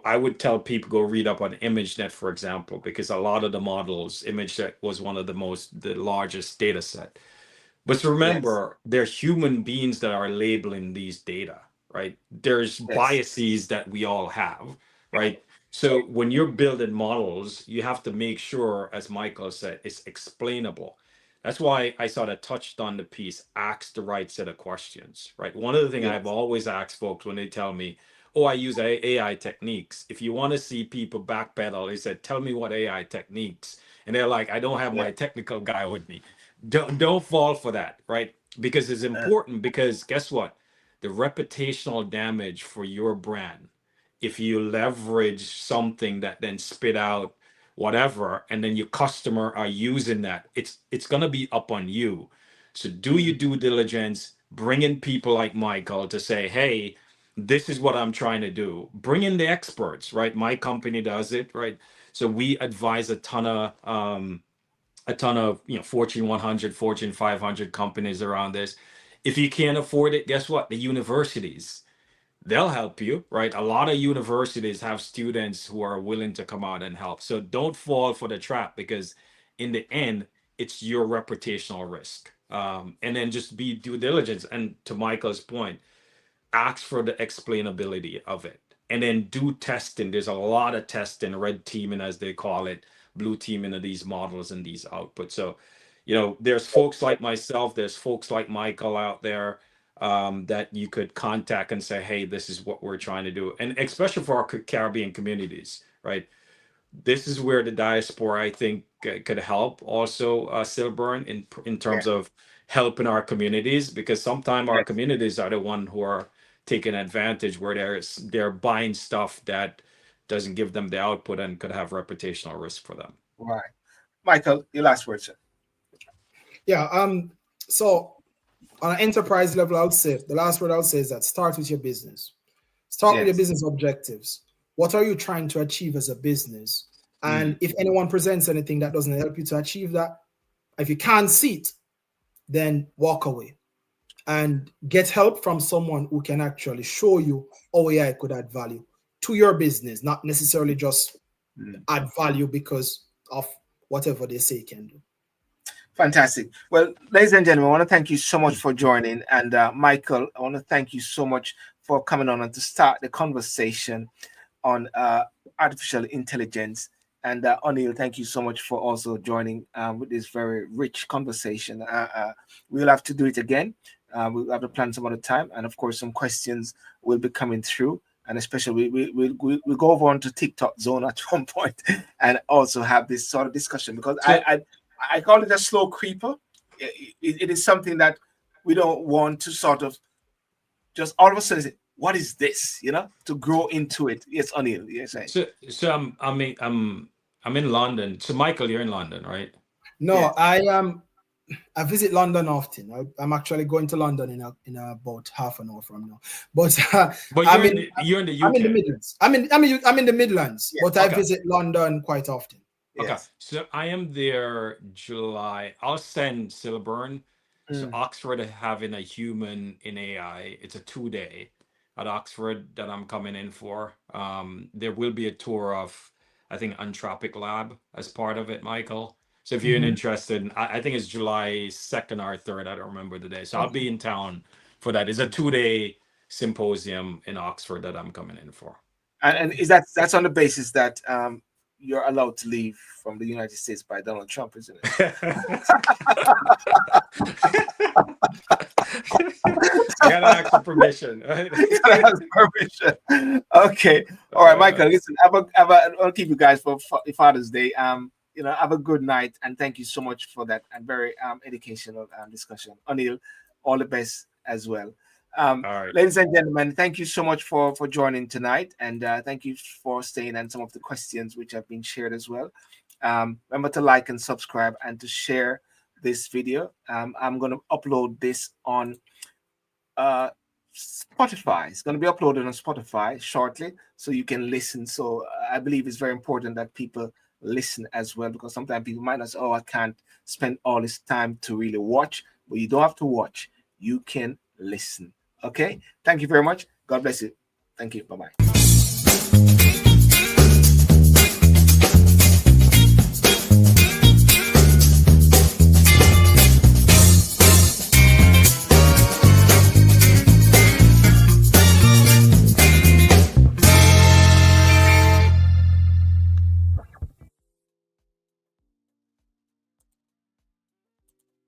I would tell people go read up on ImageNet, for example, because a lot of the models, ImageNet was one of the largest data set. But Yes, remember, there's human beings that are labeling these data, right? There's yes, biases that we all have, right? So when you're building models, you have to make sure, as Michael said, it's explainable. That's why I sort of touched on the piece, ask the right set of questions, right? One of the things I've yes, always asked folks when they tell me, oh, I use AI techniques. If you want to see people backpedal, they said, tell me what AI techniques. And they're like, I don't have yeah, my technical guy with me. Don't fall for that, right? Because it's uh, important, because guess what? The reputational damage for your brand, if you leverage something that then spit out whatever, and then your customer are using that, it's gonna be up on you. So do your mm, due diligence, bring in people like Michael to say, hey, this is what I'm trying to do. Bring in the experts, right? My company does it, right? So we advise a ton of Fortune 100, Fortune 500 companies around this. If you can't afford it, guess what? The universities, they'll help you, right? A lot of universities have students who are willing to come out and help. So don't fall for the trap, because in the end, it's your reputational risk. And then just be due diligence. And to Michael's point, ask for the explainability of it, and then do testing. There's a lot of testing, red teaming as they call it, blue teaming of these models and these outputs. So there's folks like myself, there's folks like Michael out there, that you could contact and say, hey, this is what we're trying to do. And especially for our Caribbean communities, right? This is where the diaspora, I think, could help also, Silburn, in yeah, terms of helping our communities, because sometimes our yes, communities are the one who are taking advantage, where they're buying stuff that doesn't give them the output and could have reputational risk for them. right. Michael, your last word, sir. Yeah. So on an enterprise level, I would say the last word I would say is that start with your business. Start with your Yes, business objectives. What are you trying to achieve as a business? And mm, if anyone presents anything that doesn't help you to achieve that, if you can't see it, then walk away and get help from someone who can actually show you how AI could add value to your business, not necessarily just mm. add value because of whatever they say it can do. Fantastic. Well, ladies and gentlemen, I want to thank you so much for joining. And Michael, I want to thank you so much for coming on and to start the conversation on artificial intelligence. And O'Neill, thank you so much for also joining with this very rich conversation. We'll have to do it again. We'll have to plan some other time. And of course, some questions will be coming through. And especially, we'll go over onto TikTok zone at one point and also have this sort of discussion, because So I call it a slow creeper. It is something that we don't want to sort of just all of a sudden say, what is this? To grow into it. Yes, Anil, yes, I. so I'm in London. So Michael, you're in London, right? No, Yes. I am. I visit London often. I'm actually going to London in about half an hour from now. But But I'm in you're in the I'm in the UK. Midlands. I'm in the Midlands, Yes. but I Okay. visit London quite often. Okay, Yes. so I am there July. I'll send Silburn. So Mm, Oxford are having a human in AI. It's a 2 day at Oxford that I'm coming in for. There will be a tour of, I think, Anthropic Lab as part of it, Michael. So if you're Mhm. interested, I think it's July 2nd or 3rd. I don't remember the day. So I'll Okay. be in town for that. It's a 2 day symposium in Oxford that I'm coming in for. And is that's on the basis that you're allowed to leave from the United States by Donald Trump, isn't it? You gotta ask for permission, right? Permission. Okay. All right, Michael. Listen, I'll keep you guys for Father's Day. Have a good night, and thank you so much for that and very educational discussion. Anil, all the best as well. All right. Ladies and gentlemen, thank you so much for joining tonight, and thank you for staying and some of the questions which have been shared as well. Remember to like and subscribe and to share this video. I'm going to upload this on Spotify. It's going to be uploaded on Spotify shortly, so you can listen. So I believe it's very important that people listen as well, because sometimes people might not say, "Oh, I can't spend all this time to really watch." But you don't have to watch. You can listen. Okay. Thank you very much. God bless you. Thank you. Bye bye.